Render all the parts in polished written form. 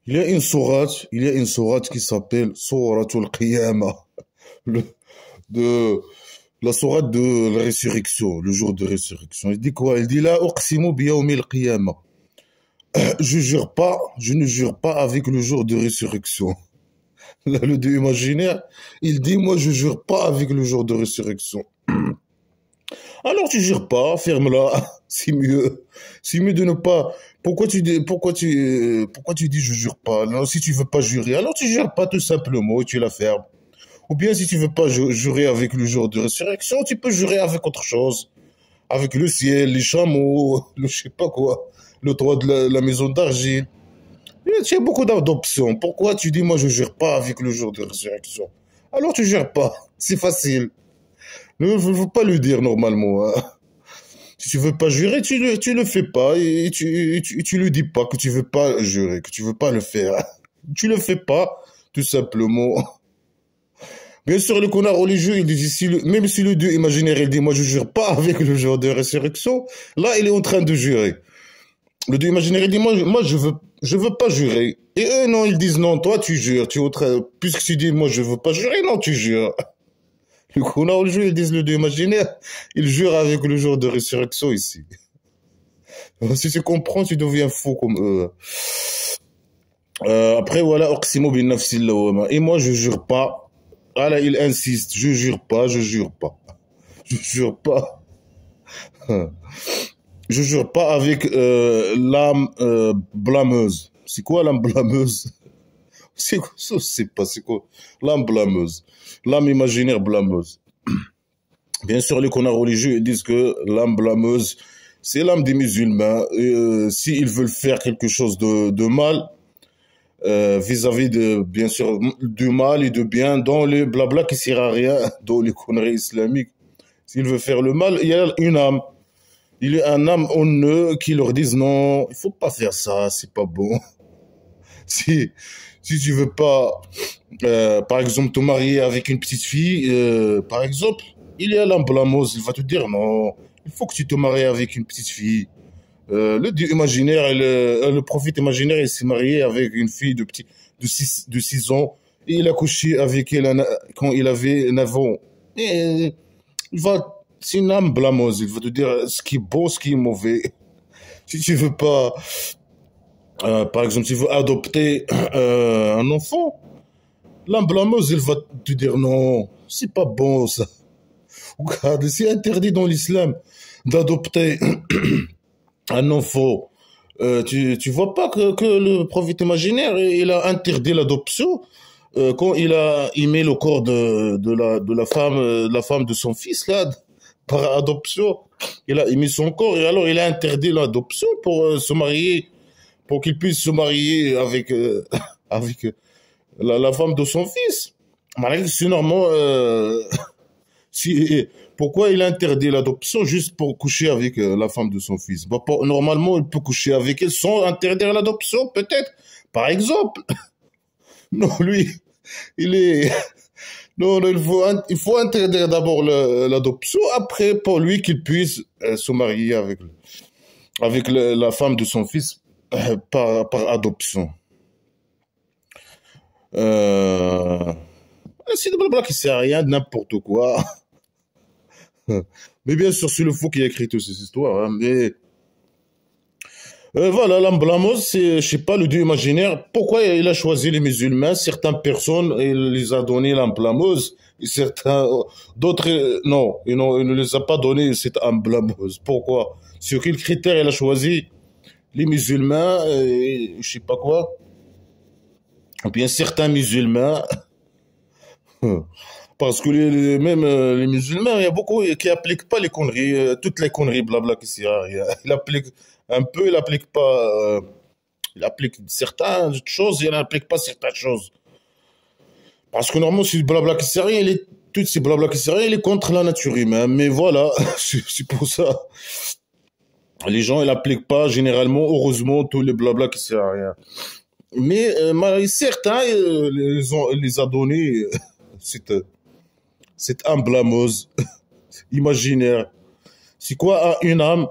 Il y a une sourate qui s'appelle Souratul Qiyamah, le- de la sourate de la résurrection, le jour de résurrection. Il dit quoi? Il dit là, Uqsimu biyawmil qiyamah. Je ne jure pas avec le jour de résurrection. Là, le Dieu imaginaire, il dit, moi, je jure pas avec le jour de résurrection. Alors, tu jures pas, ferme-la, c'est mieux. C'est mieux de ne pas. Pourquoi tu dis je jure pas? Non, si tu veux pas jurer, alors tu jures pas tout simplement et tu la fermes. Ou bien si tu veux pas jurer avec le jour de résurrection, tu peux jurer avec autre chose. Avec le ciel, les chameaux, le je sais pas quoi, le toit de la maison d'argile. Il y a beaucoup d'options. Pourquoi tu dis moi je jure pas avec le jour de résurrection? Alors tu jures pas. C'est facile. Ne faut pas le dire normalement, hein. Si tu veux pas jurer, tu le fais pas et tu le dis pas que tu veux pas jurer, que tu veux pas le faire. Tu le fais pas, tout simplement. Bien sûr, le connard religieux, il dit, même si le Dieu imaginaire, il dit, moi je jure pas avec le jour de résurrection, là, il est en train de jurer. Le Dieu imaginaire, il dit, moi je veux pas jurer. Et eux, non, ils disent, non, toi, tu jures. Tu es en train, puisque tu dis, moi je veux pas jurer, non, tu jures. Le connard religieux, ils disent, le Dieu imaginaire, il jure avec le jour de résurrection ici. Si tu comprends, tu deviens fou comme eux. Après, voilà, Oqsimo bin nafsil lawama. Et moi, je jure pas. Ah là, il insiste. Je jure pas, je jure pas. Je jure pas. Je jure pas avec l'âme blâmeuse. C'est quoi l'âme blâmeuse? C'est quoi? Je sais pas, c'est quoi? L'âme blâmeuse. L'âme imaginaire blâmeuse. Bien sûr, les connards religieux ils disent que l'âme blâmeuse, c'est l'âme des musulmans. S'ils veulent faire quelque chose de mal, vis-à-vis de, bien sûr, du mal et de bien, dans les blabla qui sert à rien, dans les conneries islamiques. S'il veut faire le mal, il y a une âme. Il y a un âme en eux qui leur disent non, il faut pas faire ça, c'est pas bon. Si, si tu veux pas, par exemple, te marier avec une petite fille, par exemple, il y a l'âme blâmeuse, il va te dire non, il faut que tu te maries avec une petite fille. Le dieu imaginaire, le prophète imaginaire, il s'est marié avec une fille de 6 ans et il a couché avec elle quand il avait 9 ans. Et c'est une âme blâmeuse, il va te dire ce qui est bon, ce qui est mauvais. Si tu veux pas, par exemple, si tu veux adopter un enfant, l'âme blâmeuse, il va te dire non, c'est pas bon ça. Regarde, c'est interdit dans l'islam d'adopter un enfant. Tu vois pas que le prophète imaginaire, il a interdit l'adoption quand il met le corps de la femme de son fils là par adoption. Il a émis son corps et alors il a interdit l'adoption pour se marier, pour qu'il puisse se marier avec avec la femme de son fils. Malgré que sinon, si, pourquoi il a interdit l'adoption juste pour coucher avec la femme de son fils? Bah, normalement, il peut coucher avec elle sans interdire l'adoption, peut-être. Par exemple. Non, lui, il est... Non, non, il faut interdire d'abord l'adoption, après pour lui qu'il puisse se marier avec la femme de son fils par adoption. Euh... C'est de blabla qui sert à rien, n'importe quoi. Mais bien sûr, c'est le fou qui a écrit toutes ces histoires, hein. Mais voilà, l'emblamos, c'est, je sais pas, le dieu imaginaire. Pourquoi il a choisi les musulmans? Certaines personnes, il les a donné l'emblamos, et certains, d'autres, non, il ne les a pas donné cette emblamos. Pourquoi? Sur quel critère il a choisi les musulmans, et je sais pas quoi? Ou bien certains musulmans, parce que même les musulmans, il y a beaucoup qui appliquent pas les conneries, toutes les conneries blabla qui servent à rien. Ils appliquent un peu, ils appliquent pas, il applique certaines choses, il n'applique pas certaines choses. Parce que normalement, c'est blabla qui sert à rien, toutes ces blabla qui servent à rien, il est contre la nature humaine. Mais voilà, c'est pour ça. Les gens, ils n'appliquent pas généralement, heureusement, tous les blabla qui servent à rien. Mais certains, les a donnés cette, cette âme blâmeuse, imaginaire. C'est quoi une âme?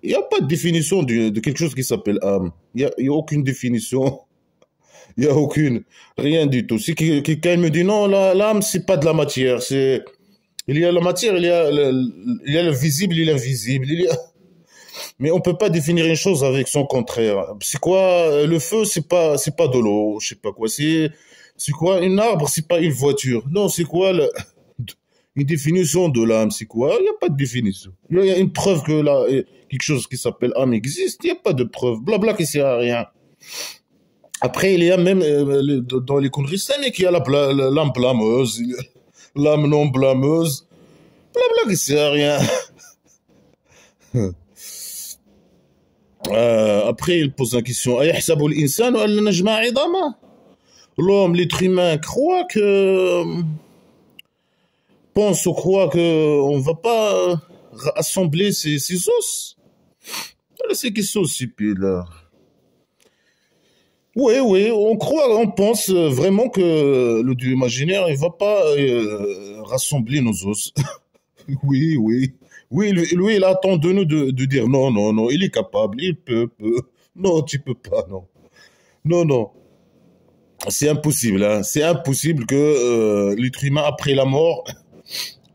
Il n'y a pas de définition de quelque chose qui s'appelle âme. Il y a aucune définition. Il n'y a aucune, rien du tout. Si quelqu'un me dit non, l'âme, c'est pas de la matière. Il y a la matière, il y a le visible, il y a l'invisible. Mais on peut pas définir une chose avec son contraire. C'est quoi, le feu, c'est pas de l'eau, je sais pas quoi. C'est quoi, un arbre, c'est pas une voiture. Non, c'est quoi une définition de l'âme, c'est quoi? Il n'y a pas de définition. Il y a une preuve que quelque chose qui s'appelle âme existe. Il n'y a pas de preuve. Blabla qui sert à rien. Après, il y a même dans les conneries islamiques, il y a l'âme blâmeuse, l'âme non blâmeuse. Blabla qui sert à rien. Après, il pose la question. أيحسب الإنسان أن نجمع عظامه? L'homme, l'être humain, pense ou croit que on va pas assembler ses os. Voilà, c'est question stupide, là. Oui, oui, on pense vraiment que le Dieu imaginaire, il va pas rassembler nos os. Oui, oui. Oui, lui, il attend de nous de dire non, non, non, il est capable, il peut. Non, tu peux pas, non. Non, non. C'est impossible, hein. C'est impossible que l'être humain, après la mort,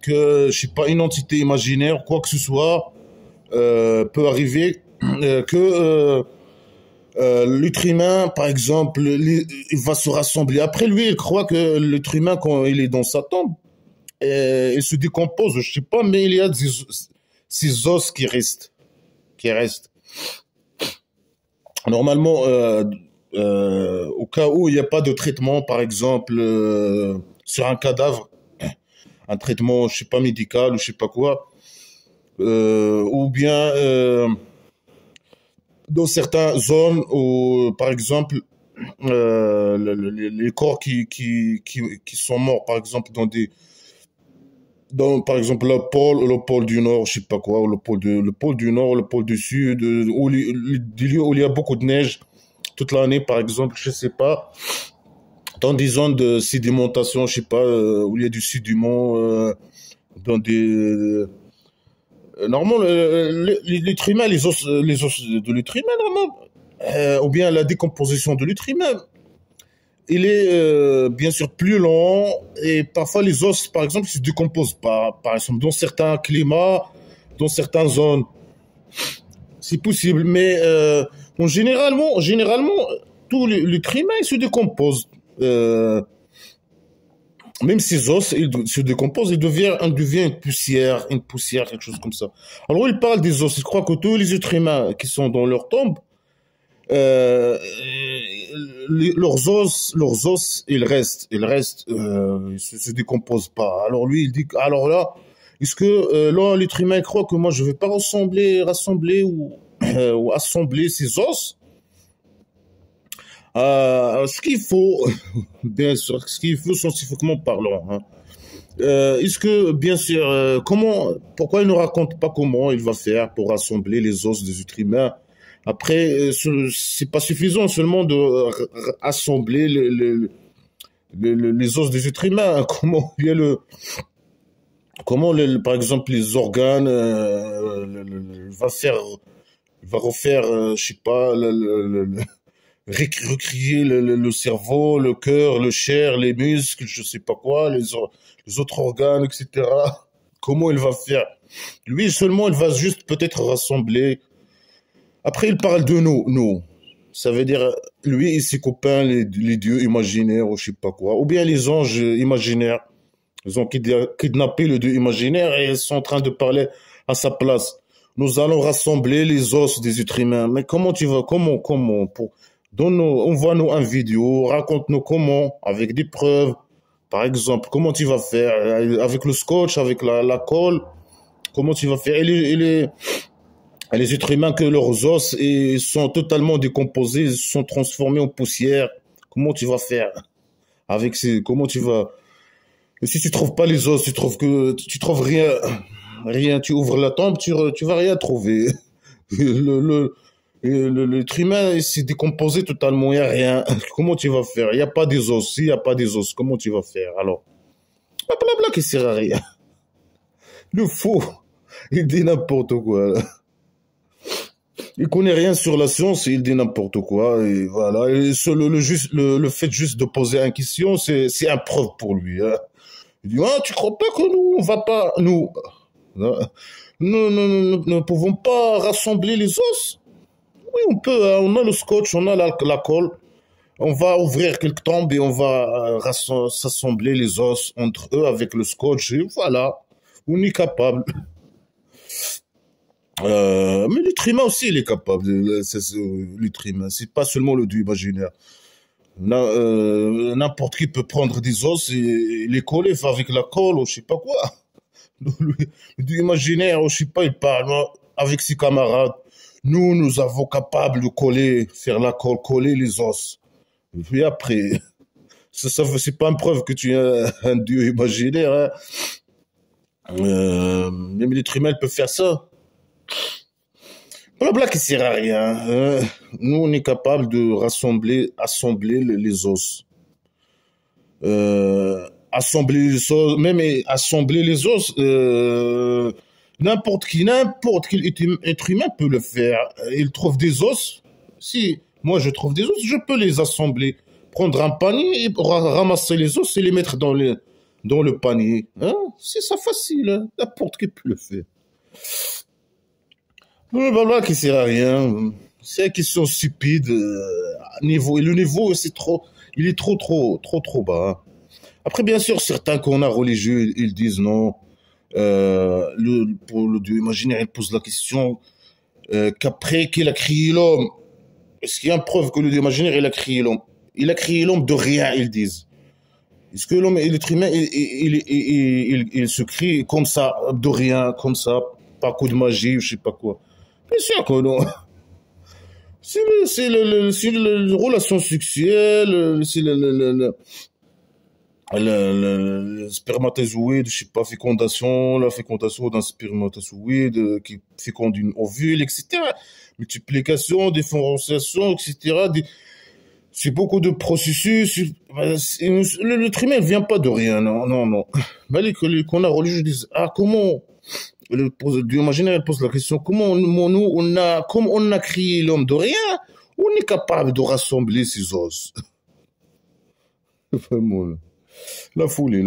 que, je sais pas, une entité imaginaire, quoi que ce soit, peut arriver, l'être humain, par exemple, il va se rassembler. Après, lui, il croit que l'être humain, quand il est dans sa tombe, il se décompose, je sais pas, mais il y a ces os qui restent. Normalement, au cas où il n'y a pas de traitement, par exemple, sur un cadavre, un traitement, je sais pas, médical ou je sais pas quoi, ou bien dans certaines zones où, par exemple, les corps qui sont morts, par exemple, par exemple, le pôle du Nord, je sais pas quoi, le pôle du Nord, le pôle du Sud, des lieux où il y a beaucoup de neige toute l'année, par exemple, je sais pas, dans des zones de sédimentation, je sais pas, où il y a du sédiment, dans des, normalement, l'être humain, les os de l'être humain, normalement, ou bien la décomposition de l'être humain, il est bien sûr plus lent et parfois les os, par exemple, ne se décomposent pas. Par exemple, dans certains climats, dans certaines zones, c'est possible. Mais généralement, tout l'être humain il se décompose. Même ces os, ils se décomposent, il devient une poussière, quelque chose comme ça. Alors, il parle des os. Il croit que tous les êtres humains qui sont dans leur tombe, euh, leurs os, ils restent, se décomposent pas. Alors lui, il dit, alors là, est-ce que là, l'être humain croit que moi, je vais pas rassembler ou assembler ces os? Ce qu'il faut, bien sûr, ce qu'il faut scientifiquement parlant, hein. Est-ce que, bien sûr, pourquoi il ne raconte pas comment il va faire pour rassembler les os des êtres humains? Après, c'est pas suffisant seulement de assembler les os des êtres humains. Comment il y a par exemple, les organes, il va refaire, je sais pas, recréer le cerveau, le cœur, le chair, les muscles, je sais pas quoi, les autres organes, etc. Comment il va faire? Lui seulement, il va juste peut-être rassembler. Après, il parle de nous. Ça veut dire, lui et ses copains, les dieux imaginaires ou je sais pas quoi. Ou bien les anges imaginaires. Ils ont kidnappé le dieu imaginaire et ils sont en train de parler à sa place. Nous allons rassembler les os des êtres humains. Mais comment tu vas, donne-nous, envoie-nous un vidéo, raconte-nous comment, avec des preuves. Par exemple, comment tu vas faire, avec le scotch, avec la colle, comment tu vas faire. Et les êtres humains que leurs os sont totalement décomposés, sont transformés en poussière. Comment tu vas faire comment tu vas, et si tu trouves pas les os, tu trouves rien, tu ouvres la tombe, tu vas rien trouver. L'être humain il s'est décomposé totalement, il n'y a rien. Comment tu vas faire? Il n'y a pas des os. S'il n'y a pas des os, comment tu vas faire? Alors, blabla qui sert à rien. Le fou, il dit n'importe quoi. Il connaît rien sur la science, il dit n'importe quoi, et voilà. Et le fait juste de poser une question, c'est un preuve pour lui, hein. Il dit, ah, tu crois pas que nous, on va pas, nous ne pouvons pas rassembler les os? Oui, on peut, hein, on a le scotch, on a la colle. On va ouvrir quelques tombes et on va s'assembler les os entre eux avec le scotch, et voilà. On est capable. Mais l'être humain aussi, il est capable. L'être humain, c'est pas seulement le dieu imaginaire. N'importe qui peut prendre des os et les coller avec la colle ou je sais pas quoi. Le dieu imaginaire, ou je sais pas, il parle avec ses camarades. Nous avons capable de coller, faire la colle, coller les os. Et puis après, c'est pas une preuve que tu es un dieu imaginaire, hein. Même l'être humain peut faire ça. Blabla qui sert à rien. Nous, on est capable de assembler les os. Assembler les os, même assembler les os, n'importe quel être humain peut le faire. Il trouve des os. Si moi je trouve des os, je peux les assembler. Prendre un panier et ramasser les os et les mettre dans le panier. Hein? C'est ça facile, hein? N'importe qui peut le faire. Blabla qui sert à rien. C'est une question stupide. Le niveau, il est trop bas, hein. Après, bien sûr, certains qu'on a religieux, ils disent non. Pour le Dieu imaginaire, il pose la question qu'après qu'il a créé l'homme, est-ce qu'il y a une preuve que le Dieu imaginaire, il a créé l'homme? Il a créé l'homme de rien, ils disent. Est-ce que l'homme et l'être humain, il se crée comme ça, de rien, comme ça, par coup de magie, ou je sais pas quoi? Bien sûr que non. C'est la relation sexuelle, c'est le spermatozoïde, je sais pas, la fécondation d'un spermatozoïde qui féconde une ovule, etc. Multiplication, différenciation, etc. C'est beaucoup de processus. L'être humain ne vient pas de rien, non. Mais qu'on a religieux disent, ah, comment, Dieu imaginaire, elle pose la question, comment nous, comme on a créé l'homme de rien, on est capable de rassembler ses os. Vraiment, là. La folie.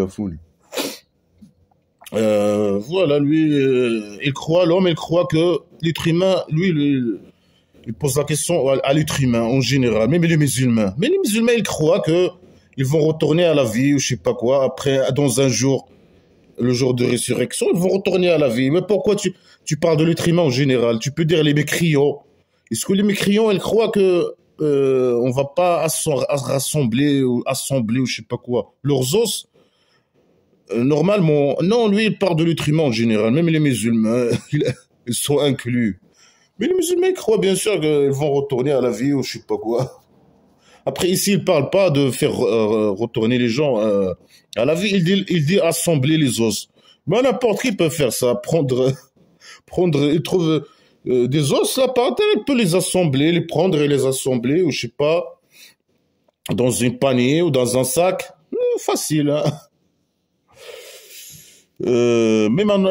Voilà, lui, l'homme, il croit que l'être humain, il pose la question à l'être humain en général, même les musulmans. Mais les musulmans, ils croient que ils vont retourner à la vie ou je sais pas quoi, après, dans un jour, le jour de résurrection, ils vont retourner à la vie. Mais pourquoi tu parles de l'être humain en général? Tu peux dire les mécréants. Est-ce que les mécréants, ils croient que on va pas rassembler ou assembler ou je sais pas quoi leurs os? Normalement, non, lui, il parle de l'être humain en général. Même les musulmans, ils sont inclus. Mais les musulmans ils croient bien sûr qu'ils vont retourner à la vie ou je sais pas quoi. Après, ici, il parle pas de faire retourner les gens à la vie. Il dit assembler les os. Mais n'importe qui peut faire ça. Il trouve des os là par terre, il peut les assembler, les prendre et les assembler, ou je sais pas, dans une panier ou dans un sac. Facile, hein. Même un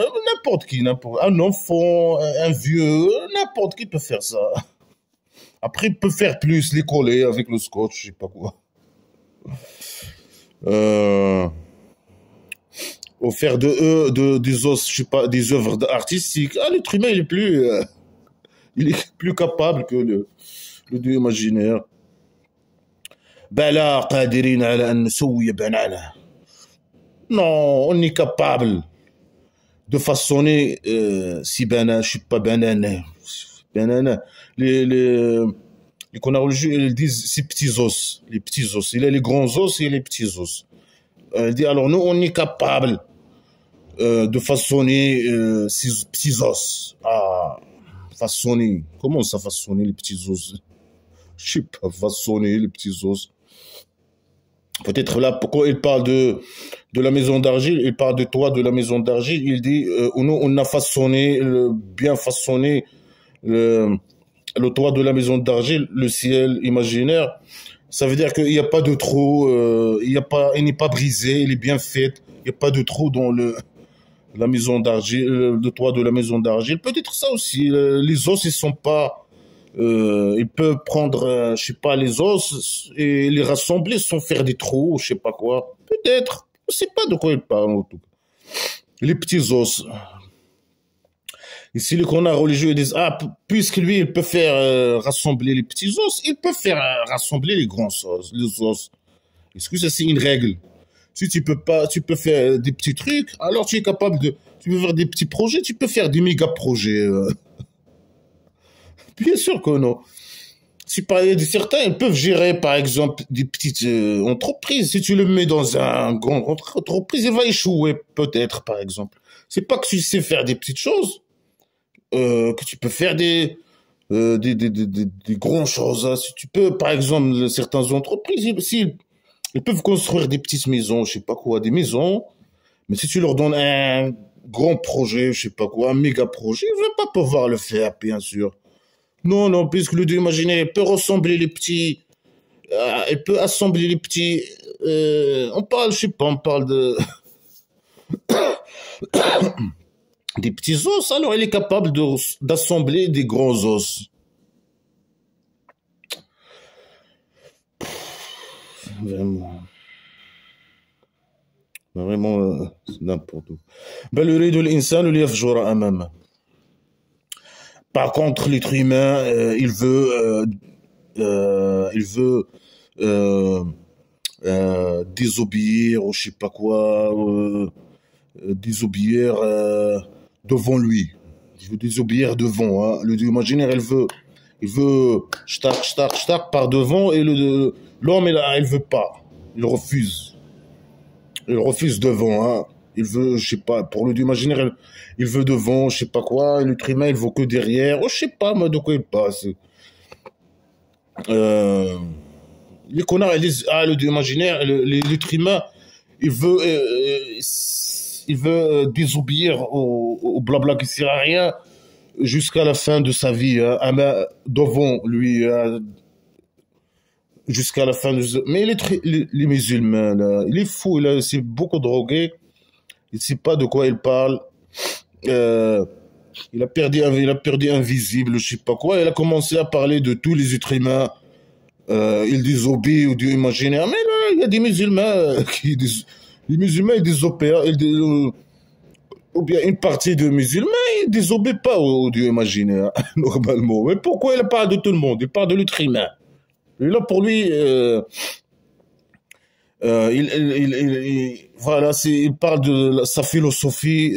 enfant, un vieux, n'importe qui peut faire ça. Après, il peut faire plus, les coller avec le scotch, je sais pas quoi. Ou faire des os, je sais pas, des œuvres artistiques. Ah, l'être humain, il est plus capable que le dieu imaginaire. بلا قادرين على أن نسوي بنانا. Non, on est capable de façonner si banane, je suis pas banane, les qu'on a religieux, ils disent ces petits os, les petits os. Il y a les grands os et les petits os. Il dit alors nous on est capable de façonner ces petits os. Ah, façonner. Comment ça façonner les petits os? Je sais pas, façonner les petits os. Peut-être là, pourquoi il parle de la maison d'argile, il parle de toi de la maison d'argile, il dit, nous, on a bien façonné le toit de la maison d'argile, le ciel imaginaire. Ça veut dire qu'il n'y a pas de trou, il n'est pas brisé, il est bien fait, il n'y a pas de trou dans la maison d'argile, le toit de la maison d'argile. Peut-être ça aussi, les os, ils sont pas Il peut prendre, je sais pas, les os et les rassembler sans faire des trous, je sais pas quoi. Peut-être. Je sais pas de quoi il parle en tout cas. Les petits os. Ici, les connards religieux ils disent, ah, puisque lui, il peut faire rassembler les petits os, il peut faire rassembler les grands os, les os. Est-ce que ça, c'est une règle? Si tu peux pas, tu peux faire des petits trucs, alors tu es capable de, tu peux faire des petits projets, tu peux faire des méga projets. Bien sûr que non. Si par certains, ils peuvent gérer, par exemple, des petites entreprises. Si tu le mets dans un grand entreprise, il va échouer, peut-être, par exemple. C'est pas que tu sais faire des petites choses, que tu peux faire des grandes choses. Hein. Si tu peux, par exemple, certaines entreprises, ils peuvent construire des petites maisons, je sais pas quoi, des maisons. Mais si tu leur donnes un grand projet, je sais pas quoi, un méga projet, ils vont pas pouvoir le faire, bien sûr. Non, non, puisque le Dieu imaginaire peut ressembler les petits, il peut assembler les petits. On parle, je sais pas, on parle de des petits os. Alors, il est capable d'assembler des grands os. Vraiment, vraiment, c'est n'importe quoi. بل يريد الإنسان ليفجر أمامه. Par contre, l'être humain, il veut euh, désobéir ou je sais pas quoi, désobéir devant lui. Il veut désobéir devant. Hein. Le Dieu imaginaire, il veut shtak par devant et l'homme, il veut pas. Il refuse. Il refuse devant. Hein. Il veut, je sais pas, pour le Dieu imaginaire, il veut devant, je sais pas quoi, et l'être humain, il veut que derrière. Oh, je sais pas, moi, de quoi il passe. Euh, les connards, ils disent, ah, le Dieu imaginaire, l'être humain, il veut désobéir au blabla qui sert à rien jusqu'à la fin de sa vie, hein, devant lui, jusqu'à la fin de sa... Mais les musulmans, là, il est fou, il s'est beaucoup drogué, il sait pas de quoi il parle. Euh, il a perdu invisible, je sais pas quoi. Il a commencé à parler de tous les êtres humains. Il désobéit au Dieu imaginaire. Mais là, il y a des musulmans les musulmans ils désobéissent, ou bien une partie des musulmans ils désobéissent pas au Dieu imaginaire normalement. Mais pourquoi il parle de tout le monde? Il parle de l'être humain. Et là, pour lui, voilà, il parle de sa philosophie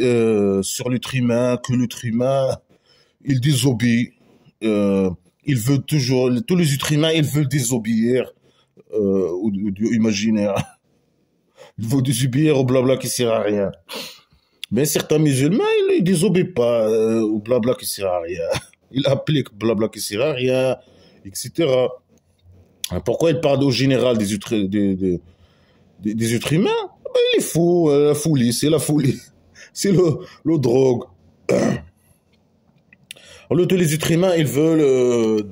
sur l'être humain, que l'être humain, il désobéit. Euh, il veut toujours, tous les êtres humains, ils veulent désobéir au Dieu imaginaire. Ils veulent désobéir au blabla qui sert à rien. Mais certains musulmans, ils ne désobéissent pas au blabla qui sert à rien. Ils appliquent blabla qui sert à rien, etc. Pourquoi il parle au général des êtres humains? Ben, il est fou, la folie, c'est la folie. C'est le drogue. Alors, tous les êtres humains, ils veulent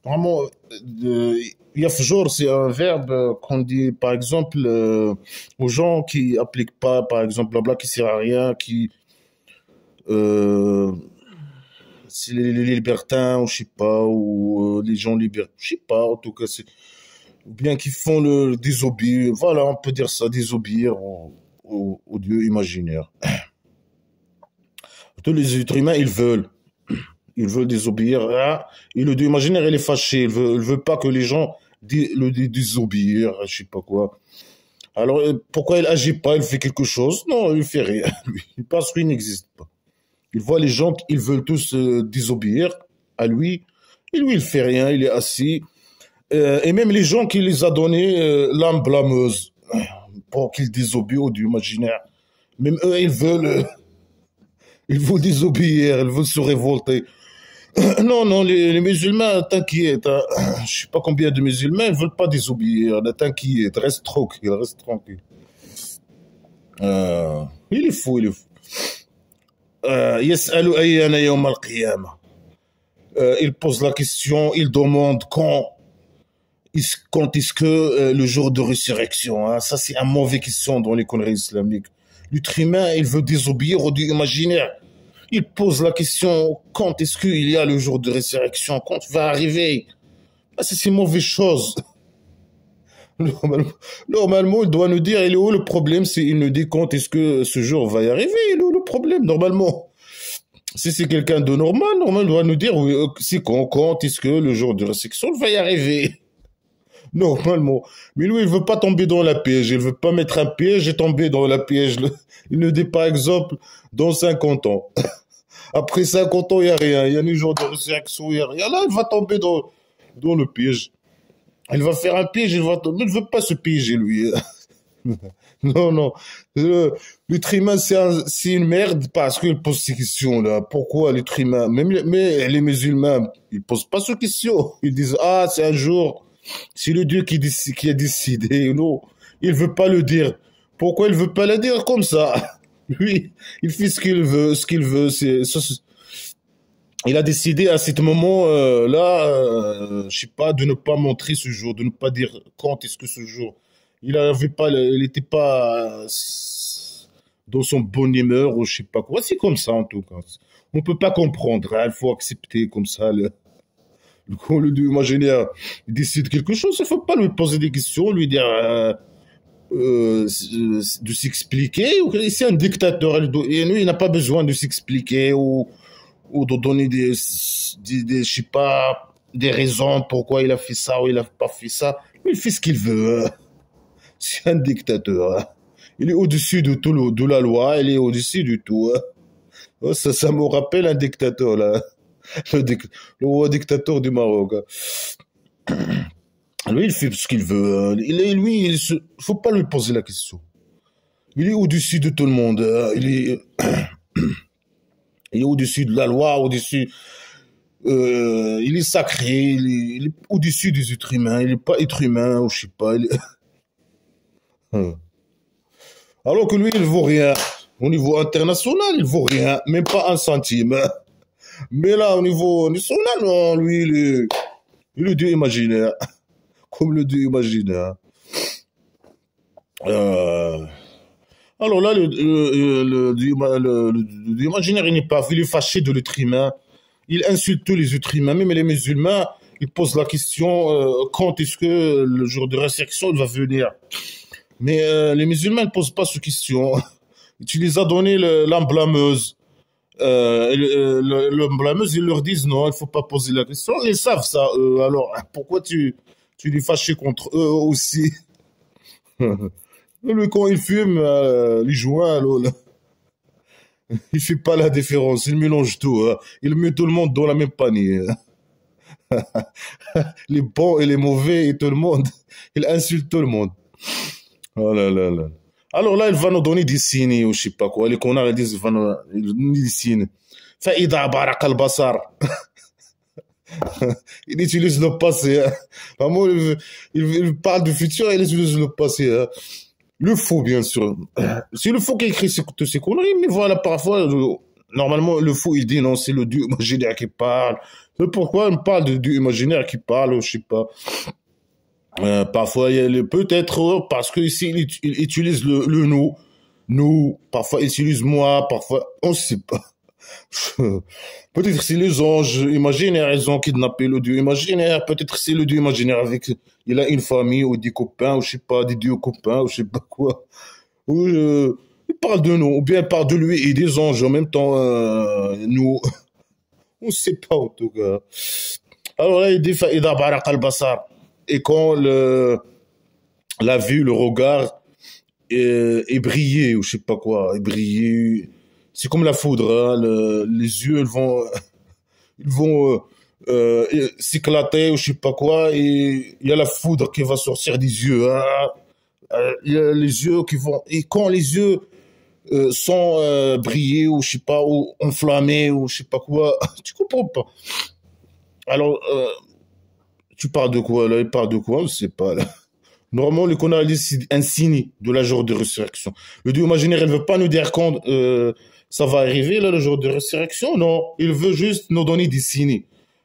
vraiment. Yafjour, c'est un verbe qu'on dit, par exemple, aux gens qui appliquent pas, par exemple, blabla qui sert à rien, euh, c'est les libertins, ou je sais pas, ou les gens libertins, je sais pas, en tout cas, ou bien qui font le désobéir, voilà, on peut dire ça, désobéir au Dieu imaginaire. Tous les êtres humains, ils veulent désobéir, hein, et le Dieu imaginaire, il est fâché, il veut pas que les gens désobéir, je sais pas quoi. Alors, pourquoi il agit pas, il fait quelque chose? Non, il fait rien, lui, parce qu'il n'existe pas. Il voit les gens, ils veulent tous désobéir à lui, et lui, il fait rien, il est assis. Et même les gens qui les a donné l'âme blameuse pour qu'ils désobéissent au Dieu imaginaire. Même eux, ils veulent désobéir, ils veulent se révolter. Non, non, les musulmans, t'inquiète. Hein. Je sais pas combien de musulmans, ils veulent pas désobéir. T'inquiète, reste tranquille, reste tranquille. Il est fou, il est fou. يسأل أيان يوم القيامة. Il pose la question, il demande quand est-ce que le jour de résurrection, hein, ça c'est un mauvais question dans les conneries islamiques. L'être humain, il veut désobéir au Dieu imaginaire. Il pose la question, quand est-ce qu'il y a le jour de résurrection? Quand va arriver? Ah, c'est une mauvaise chose. Normalement, il doit nous dire, il est où le problème? C'est il nous dit quand est-ce que ce jour va y arriver? Il est où le problème, normalement? Si c'est quelqu'un de normal, normalement, il doit nous dire, oui, c'est quand est-ce que le jour de résurrection va y arriver? Normalement. Mais lui, il veut pas tomber dans la piège. Il veut pas mettre un piège et tomber dans la piège. Il nous dit, par exemple, dans 50 ans. Après 50 ans, il n'y a rien. Il y a ni jour de résurrection, il n'y a rien. Là, il va tomber dans le piège. Il va faire un piège, il va tomber. Il ne veut pas se piéger, lui. Non, non. L'être humain, c'est une merde parce qu'il pose ces questions-là. Pourquoi l'être humain? Mais les musulmans, ils posent pas ces questions. Ils disent, ah, c'est un jour. C'est le Dieu qui a décidé. Non, il veut pas le dire. Pourquoi il veut pas le dire comme ça? Lui, il fait ce qu'il veut. Ce qu'il veut, il a décidé à ce moment-là, je sais pas, de ne pas montrer ce jour, de ne pas dire quand est-ce que ce jour. Il n'était pas dans son bonne humeur ou je sais pas quoi. C'est comme ça en tout cas. On peut pas comprendre. Hein, il faut accepter comme ça. Quand le Dieu imaginaire décide quelque chose, il faut pas lui poser des questions, lui dire de s'expliquer. C'est un dictateur. Et lui, il n'a pas besoin de s'expliquer ou de donner je sais pas, des raisons pourquoi il a fait ça ou il a pas fait ça. Il fait ce qu'il veut. Hein. C'est un dictateur. Hein. Il est au-dessus de la loi, il est au-dessus du tout. Hein. Oh, ça me rappelle un dictateur, là. Le roi dictateur du Maroc. Hein. Lui, il fait ce qu'il veut. Hein. Il faut pas lui poser la question. Il est au-dessus de tout le monde. Hein. Il est au-dessus de la loi, au-dessus. Il est sacré, il est au-dessus des êtres humains. Il n'est pas être humain, ou je sais pas. Alors que lui, il vaut rien. Au niveau international, il vaut rien, même pas un centime. Mais là, au niveau national, non, lui, il est Dieu imaginaire. Comme le Dieu imaginaire. Alors là, le Dieu imaginaire, il est fâché de l'être humain. Il insulte tous les êtres humains, même les musulmans. Il pose la question quand est-ce que le jour de résurrection il va venir. Mais les musulmans ne posent pas cette question. Tu les as donné l'âme blâmeuse. L'âme blâmeuse, ils leur disent non, il ne faut pas poser la question. Ils savent ça. Alors, pourquoi tu les fâches contre eux aussi? Lui, quand il fume, les joints, alors, il fait pas la différence. Il mélange tout. Hein. Il met tout le monde dans la même panier. Les bons et les mauvais et tout le monde. Il insulte tout le monde. Oh là là là. Alors là, il va nous donner des signes ou je sais pas quoi. Les connards, ils disent, il va nous donner des signes. فإذا برق البصر. Il utilise le passé. Hein. Vraiment, il parle du futur et il utilise le passé. Hein. Le faux, bien sûr. C'est le faux qui écrit toutes ces conneries, mais voilà, parfois, normalement, le faux, il dit non, c'est le Dieu imaginaire qui parle. Mais pourquoi il parle de Dieu imaginaire qui parle, je sais pas. Parfois, peut-être parce que ici, il utilise le nous, parfois il utilise moi, parfois, on sait pas. Peut-être c'est les anges imaginaires, ils ont kidnappé le Dieu imaginaire, peut-être c'est le Dieu imaginaire il a une famille ou des copains, ou je sais pas, des dieux copains, ou je sais pas quoi. Ou, il parle de nous, ou bien il parle de lui et des anges en même temps, nous. On sait pas en tout cas. Alors là, il dit, Fa'ida baraq al-basar. Et quand la vue, le regard est brillé, ou je sais pas quoi, est brillé. C'est comme la foudre, hein, les yeux, ils vont s'éclater, ou je sais pas quoi, et il y a la foudre qui va sortir des yeux, hein. Il y a les yeux qui vont, et quand les yeux sont brillés, ou je sais pas, ou enflammés, ou je sais pas quoi, tu comprends pas. Alors, tu parles de quoi, là? Il parle de quoi? Je sais pas, là. Normalement, le qu'on a dit, c'est un signe de la jour de résurrection. Le Dieu imaginaire, il veut pas nous dire quand ça va arriver, là, le jour de résurrection. Non, il veut juste nous donner des signes.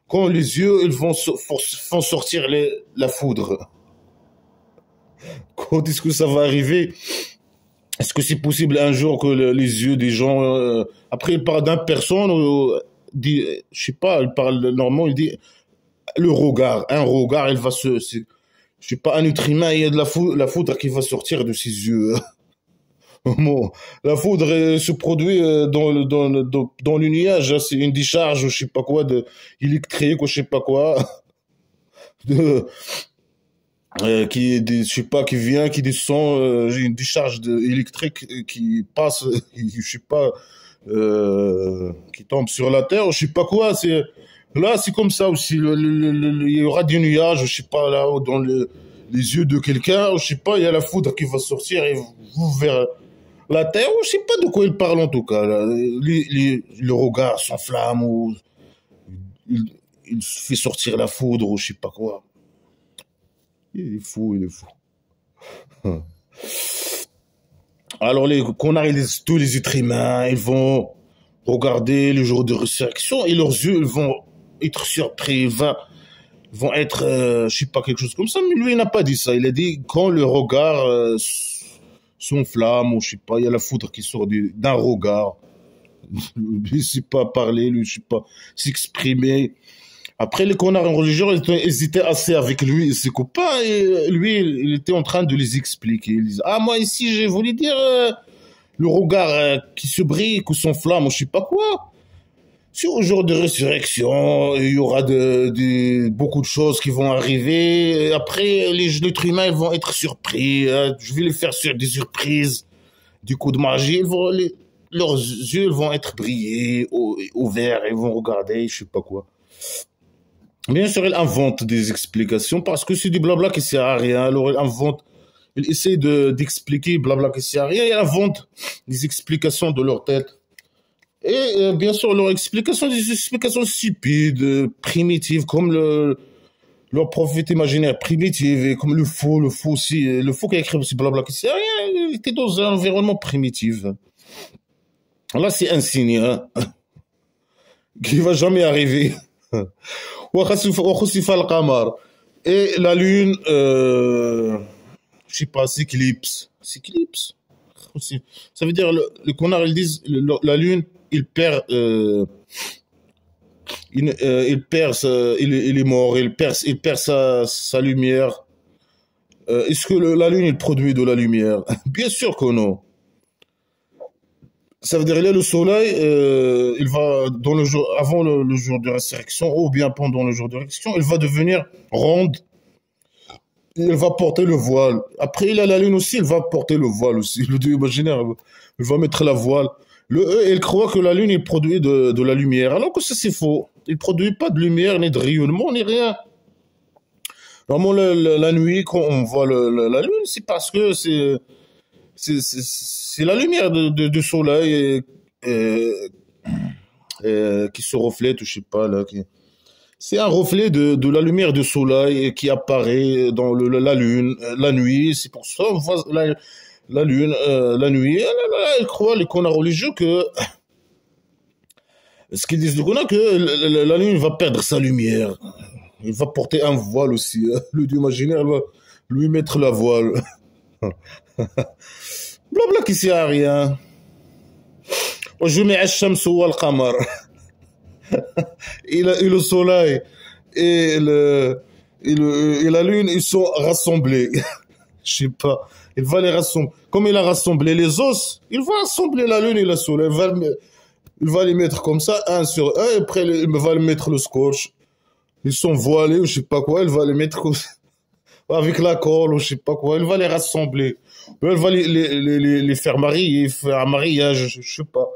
Quand les yeux, ils font sortir la foudre. Quand est-ce que ça va arriver? Est-ce que c'est possible un jour que les yeux des gens... après, il parle d'une personne, dit, je sais pas, il parle normalement, il dit le regard. Un regard, il va je sais pas, un être humain, il y a de la foudre qui va sortir de ses yeux. Bon, la foudre se produit dans le nuage, hein, c'est une décharge, ou je sais pas quoi, électrique, ou je sais pas quoi, de, je sais pas, qui vient, qui descend, j'ai une décharge électrique qui passe, je sais pas, qui tombe sur la terre, je sais pas quoi, là, c'est comme ça aussi, il y aura des nuages, je sais pas, là, dans les yeux de quelqu'un, je sais pas, il y a la foudre qui va sortir et vous vers la terre, ou je sais pas de quoi il parle en tout cas, là. Le regard s'enflamme, ou il, il fait sortir la foudre, ou je sais pas quoi. Il est fou, il est fou. Alors, les connards, tous les êtres humains, ils vont regarder le jour de résurrection et leurs yeux, ils vont être surpris, ils vont être, je sais pas, quelque chose comme ça. Mais lui, il n'a pas dit ça. Il a dit quand le regard s'enflamme, ou je sais pas, il y a la foudre qui sort d'un regard. Lui, il sait pas parler, lui, je sais pas, s'exprimer. Après, les connards en religion, ils étaient assez avec lui et ses copains, et lui, il était en train de les expliquer. Il disait, ah, moi, ici, j'ai voulu dire le regard qui se brille, qui s'enflamme, ou je sais pas quoi. C'est au jour de résurrection, il y aura beaucoup de choses qui vont arriver. Et après, les êtres humains, ils vont être surpris. Je vais les faire sur des surprises, du coup de magie. Leurs yeux ils vont être brillés, ouverts, ils vont regarder, je sais pas quoi. Bien sûr, il invente des explications parce que c'est du blabla qui sert à rien. Alors, il essaie d'expliquer blabla qui sert à rien. Il invente des explications de leur tête. Et bien sûr, leurs explications, des explications stupides, primitives, comme leur prophète imaginaire primitif, et comme le faux aussi, le faux qui a écrit aussi blabla qui sert à rien. Il était dans un environnement primitif. Là, c'est un signe hein, qui va jamais arriver. وخسف القمر et la lune je sais pas s'éclipse ça veut dire les connards ils disent la lune il perd il perd il est mort il perd sa lumière est-ce que la lune il produit de la lumière bien sûr que non. Ça veut dire là le soleil, il va dans le jour avant le jour de résurrection ou bien pendant le jour de résurrection, il va devenir ronde. Il va porter le voile. Après, il a la lune aussi, il va porter le voile aussi. Le dieu imaginaire, il va mettre la voile. Il croit que la lune il produit de la lumière, alors que ça c'est faux. Il produit pas de lumière ni de rayonnement ni rien. Normalement, la nuit, quand on voit la lune, c'est parce que c'est la lumière du soleil qui se reflète, je sais pas là. C'est un reflet de la lumière du soleil qui apparaît dans la lune, la nuit. C'est pour ça on voit la lune, la nuit. Ils croient les connards religieux que ce qu'ils disent les connards que la lune va perdre sa lumière. Il va porter un voile aussi. Le dieu imaginaire va lui mettre la voile. Blabla qui sert à rien. وجمع الشمس والقمر et le soleil et la lune ils sont rassemblés. Je sais pas, il va les rassembler comme il a rassemblé les os, il va rassembler la lune et le soleil, il va les mettre comme ça un sur un et après il va les mettre le scotch, ils sont voilés ou je sais pas quoi, il va les mettre avec la colle ou je sais pas quoi, il va les rassembler. Il va les faire marier, faire un mariage, je sais pas.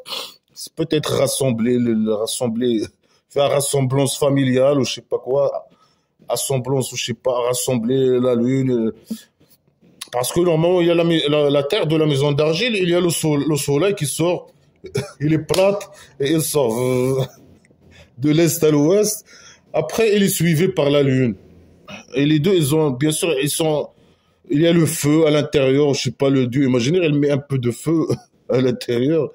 C'est peut-être rassembler, faire rassemblance familiale ou je sais pas quoi, assemblance ou je sais pas, rassembler la lune. Parce que normalement, il y a la terre de la maison d'argile, il y a le soleil qui sort, il est plate et il sort de l'est à l'ouest. Après, il est suivi par la lune. Et les deux, ils ont, bien sûr, il y a le feu à l'intérieur, je sais pas, le dieu imaginaire, il met un peu de feu à l'intérieur.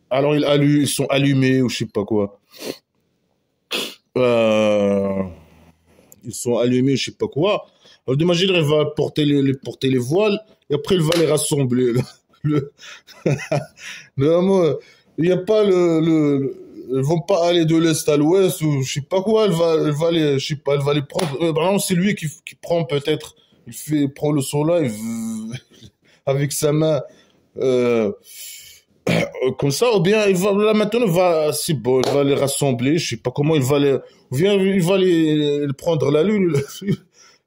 Alors ils sont allumés ou je sais pas quoi. Euh, ils sont allumés, je sais pas quoi. Alors, imagine, il va porter les voiles, et après, il va les rassembler. Le, Normalement, il n'y a pas ils vont pas aller de l'est à l'ouest, ou je sais pas quoi, je sais pas, elle va les prendre. Par exemple, c'est lui qui prend peut-être, prend le soleil avec sa main, euh, comme ça, ou bien là maintenant, c'est bon, il va les rassembler, je sais pas comment il va ou bien il va prendre la lune,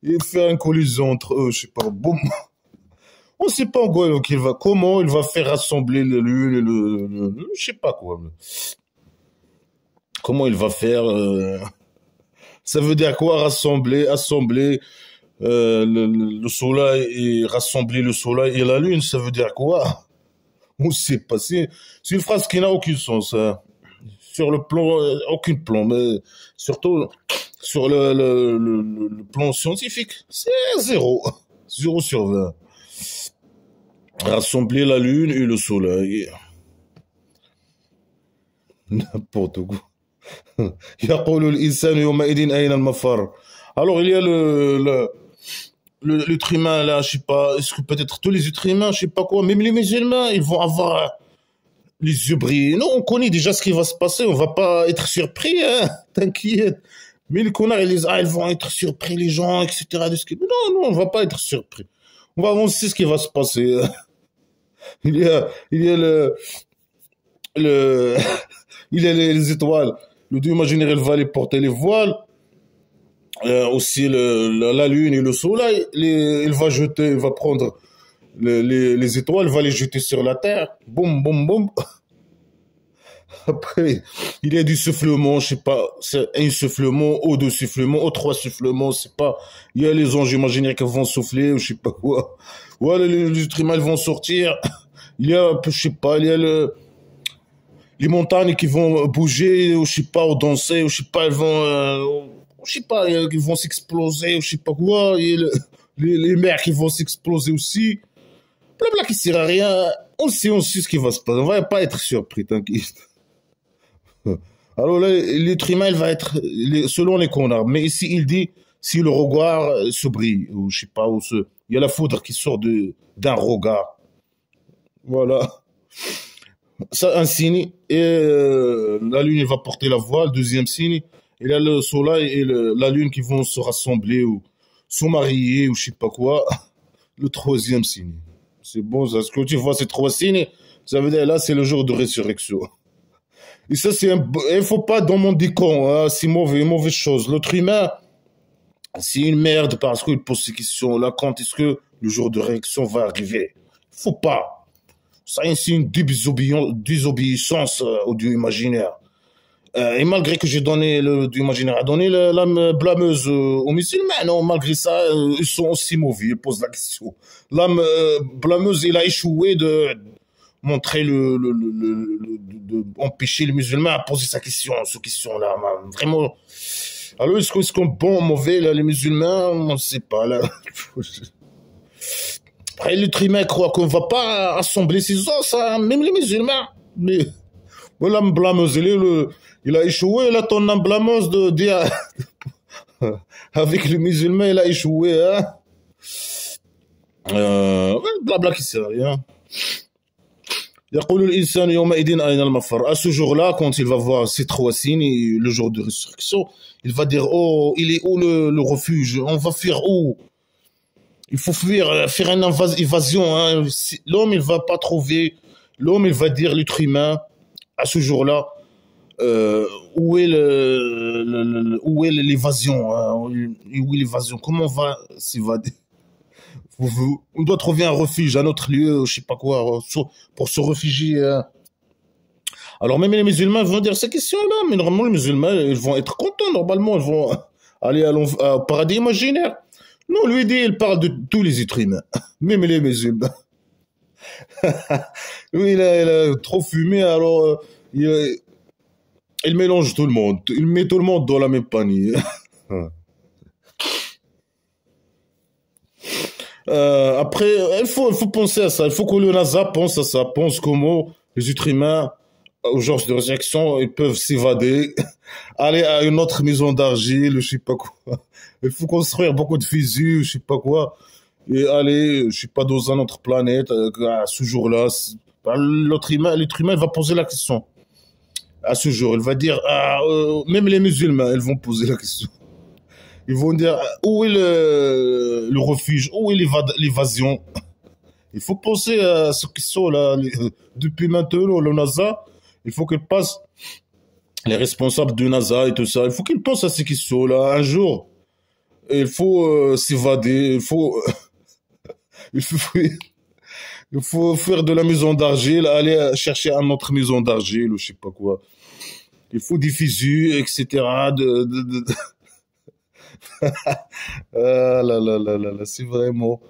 et faire une collision entre eux, je sais pas, boum. On sait pas encore comment il va faire rassembler le lune et je sais pas quoi. Comment il va faire, ça veut dire quoi assembler, le soleil et rassembler le soleil et la lune, ça veut dire quoi? On sait pas, c'est une phrase qui n'a aucun sens, hein. Sur le plan, aucun plan, mais surtout sur le plan scientifique, c'est zéro. 0/20. Rassembler la lune et le soleil. N'importe quoi. يقول الإنسان يومئذ أين المفر. Alors il y a l'être humain là, je sais pas, est-ce que peut-être tous les êtres humains, je sais pas quoi, même les musulmans, ils vont avoir les yeux brillés. Non, on connaît déjà ce qui va se passer, on va pas être surpris, hein, t'inquiète. Mais les connards, ils disent, ah, ils vont être surpris, les gens, etc. Non, non, on va pas être surpris. On sait ce qui va se passer. Il y a le, il y a les étoiles. Le dieu imaginaire, il va aller porter les voiles. Aussi la lune et le soleil. Il va prendre les étoiles, il va les jeter sur la terre. Boum, boum, boum. Après, il y a du soufflement, je sais pas, c'est un soufflement, ou deux soufflements, ou trois soufflements, c'est pas. Il y a les anges imaginaires qui vont souffler, ou je sais pas quoi. Voilà, les êtres humains vont sortir. Il y a, je sais pas, il y a les montagnes qui vont bouger, ou je sais pas, ou danser, ou je sais pas, elles vont, je sais pas, ils vont s'exploser, ou je sais pas quoi. Il y a les mers qui vont s'exploser aussi. Blabla qui sert à rien. On sait ce qui va se passer. On va pas être surpris, t'inquiète. Alors là, l'être humain, il va être, selon les connards. Mais ici, il dit, si le regard se brille, ou je sais pas, il y a la foudre qui sort d'un regard. Voilà. Ça, un signe. Et la lune, il va porter la voile. Deuxième signe. Il y a le soleil et la lune qui vont se rassembler ou se marier ou je sais pas quoi. Le troisième signe. C'est bon, ça. Ce que tu vois, ces trois signes, ça veut dire là, c'est le jour de résurrection. Et ça, il faut pas demander con, hein, c'est mauvaise chose. L'autre humain, c'est une merde parce qu'il pose ces questions là. Quand est-ce que le jour de résurrection va arriver? Faut pas. Ça, c'est une désobéissance au Dieu imaginaire. Et malgré que j'ai donné le Dieu imaginaire a donné l'âme blâmeuse aux musulmans, non, malgré ça, ils sont aussi mauvais. Ils posent la question. L'âme blâmeuse, il a échoué de montrer empêcher les musulmans à poser cette question-là. Vraiment. Alors, est-ce qu'on bon, mauvais, là, les musulmans? On ne sait pas, là. Après, l'être humain croit qu'on ne va pas assembler ses os, hein, même les musulmans. Mais, l'âme blâmeuse, il a échoué, là, ton âme blâmeuse avec les musulmans, il a échoué, hein. Blabla qui sert à rien. À ce jour-là, quand il va voir ces trois signes, le jour de résurrection, il va dire, oh, il est où le refuge? On va fuir où? Il faut fuir, faire une évasion, hein. L'homme, il va pas trouver, l'homme, il va dire l'être humain, à ce jour-là, où est où est l'évasion, hein? Où est l'évasion? Comment on va s'évader? On doit trouver un refuge, un autre lieu, je sais pas quoi, pour se réfugier, hein. Alors même les musulmans vont dire ces questions-là, mais normalement les musulmans, ils vont être contents, normalement, ils vont aller au paradis imaginaire. Non, lui dit, il parle de tous les êtres humains, même les musulmans. Lui, il a trop fumé, alors il mélange tout le monde, il met tout le monde dans la même panier. Après, il faut penser à ça. Il faut que le NASA pense à ça. Pense comment les êtres humains urgence de résurrection, ils peuvent s'évader, aller à une autre maison d'argile, je sais pas quoi. Il faut construire beaucoup de fusils, je sais pas quoi, et aller, je sais pas, dans une autre planète, à ce jour-là. L'être humain va poser la question. À ce jour, il va dire, même les musulmans, ils vont poser la question. Ils vont dire, où est le refuge, où est l'évasion? Il faut penser à ce question-là. Depuis maintenant, le NASA, il faut qu'il passe, les responsables du NASA et tout ça, il faut qu'ils pensent à ces questions-là. Un jour, il faut s'évader, il faut, il faut faire de la maison d'argile, aller chercher une autre maison d'argile ou je sais pas quoi. Il faut des fusils, etc. Ah là là là là là, c'est vraiment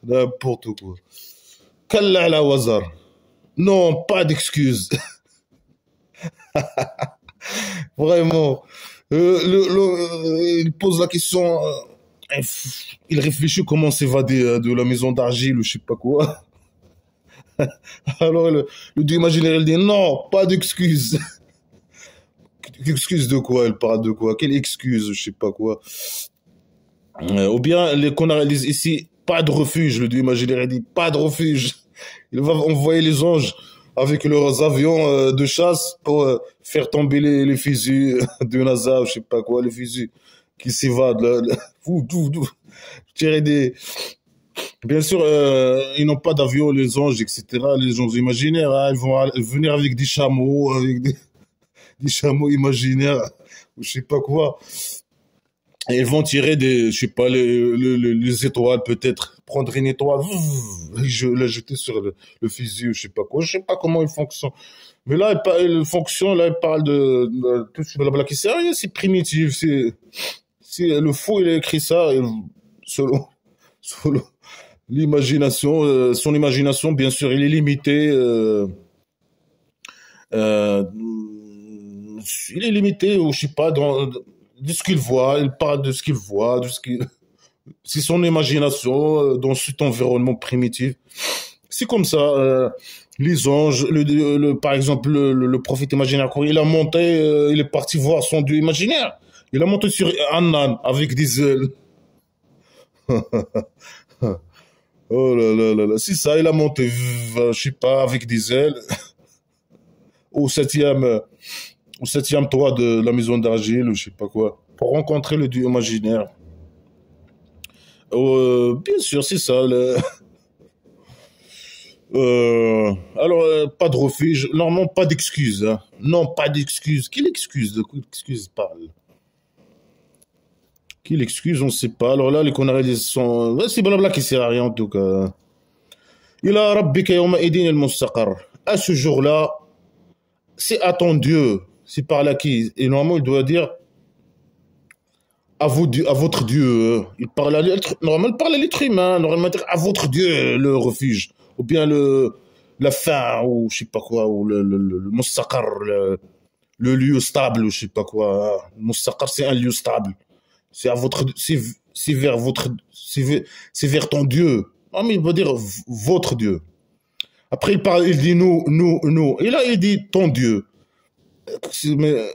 n'importe quoi. Kalla la wazar. Non, pas d'excuses. Vraiment. Il pose la question, il réfléchit comment s'évader de la maison d'argile ou je sais pas quoi. Alors le dieu imaginaire, il dit non, pas d'excuses. Excuse de quoi? Elle parle de quoi? Quelle excuse? Je sais pas quoi. Ou bien les connards disent ici, pas de refuge. Le dieu imaginaire, il dit pas de refuge. Il va envoyer les anges avec leurs avions de chasse pour faire tomber les fusils de NASA, je sais pas quoi, les fusils qui s'évadent. Tirer des... Bien sûr, ils n'ont pas d'avion, les anges, etc. Les anges imaginaires, hein, ils vont venir avec des chameaux, avec des chameaux imaginaires, ou je sais pas quoi. Et ils vont tirer des, je sais pas, les étoiles, peut-être. Prendre une étoile, la jeter sur le fusil, je sais pas quoi. Je sais pas comment il fonctionne. Mais là, il fonctionne, là, il parle de tout ce blabla qui sert à rien, c'est primitif, le faux, il a écrit ça, selon l'imagination, son imagination, bien sûr, il est limité, euh, il est limité, ou je sais pas, de ce qu'il voit, il parle de ce qu'il voit, c'est son imagination dans cet environnement primitif. C'est comme ça. Les anges, par exemple, le prophète imaginaire, quand il a monté, il est parti voir son dieu imaginaire. Il a monté sur un âne avec des ailes. Oh là là là là, c'est ça, il a monté, je sais pas, avec des ailes, au septième, au septième toit de la maison d'argile, ou je sais pas quoi, pour rencontrer le dieu imaginaire. Bien sûr, c'est ça. Alors, pas de refuge, normalement, pas d'excuses. Hein. Non, pas d'excuses. Quelle excuse? De quoi excuse parle? Quelle excuse? On ne sait pas. Alors là, les connards sont... C'est blabla qui sert à rien, en tout cas. Ila rabbika yawma idin al-mustaqar. À ce jour-là, c'est à ton Dieu. C'est par là qui... Et normalement, il doit dire à votre Dieu. Il parle à normalement, il parle à l'être humain. Normalement, il dire à votre Dieu, le refuge. Ou bien la fin, ou je sais pas quoi, ou le mustaqar, le lieu stable, ou je sais pas quoi. Le mustaqar, c'est un lieu stable. C'est à votre, c'est vers votre, c'est vers ton Dieu. Non, mais il va dire votre Dieu. Après, il parle, il dit nous. Et là, il dit ton Dieu. Mais,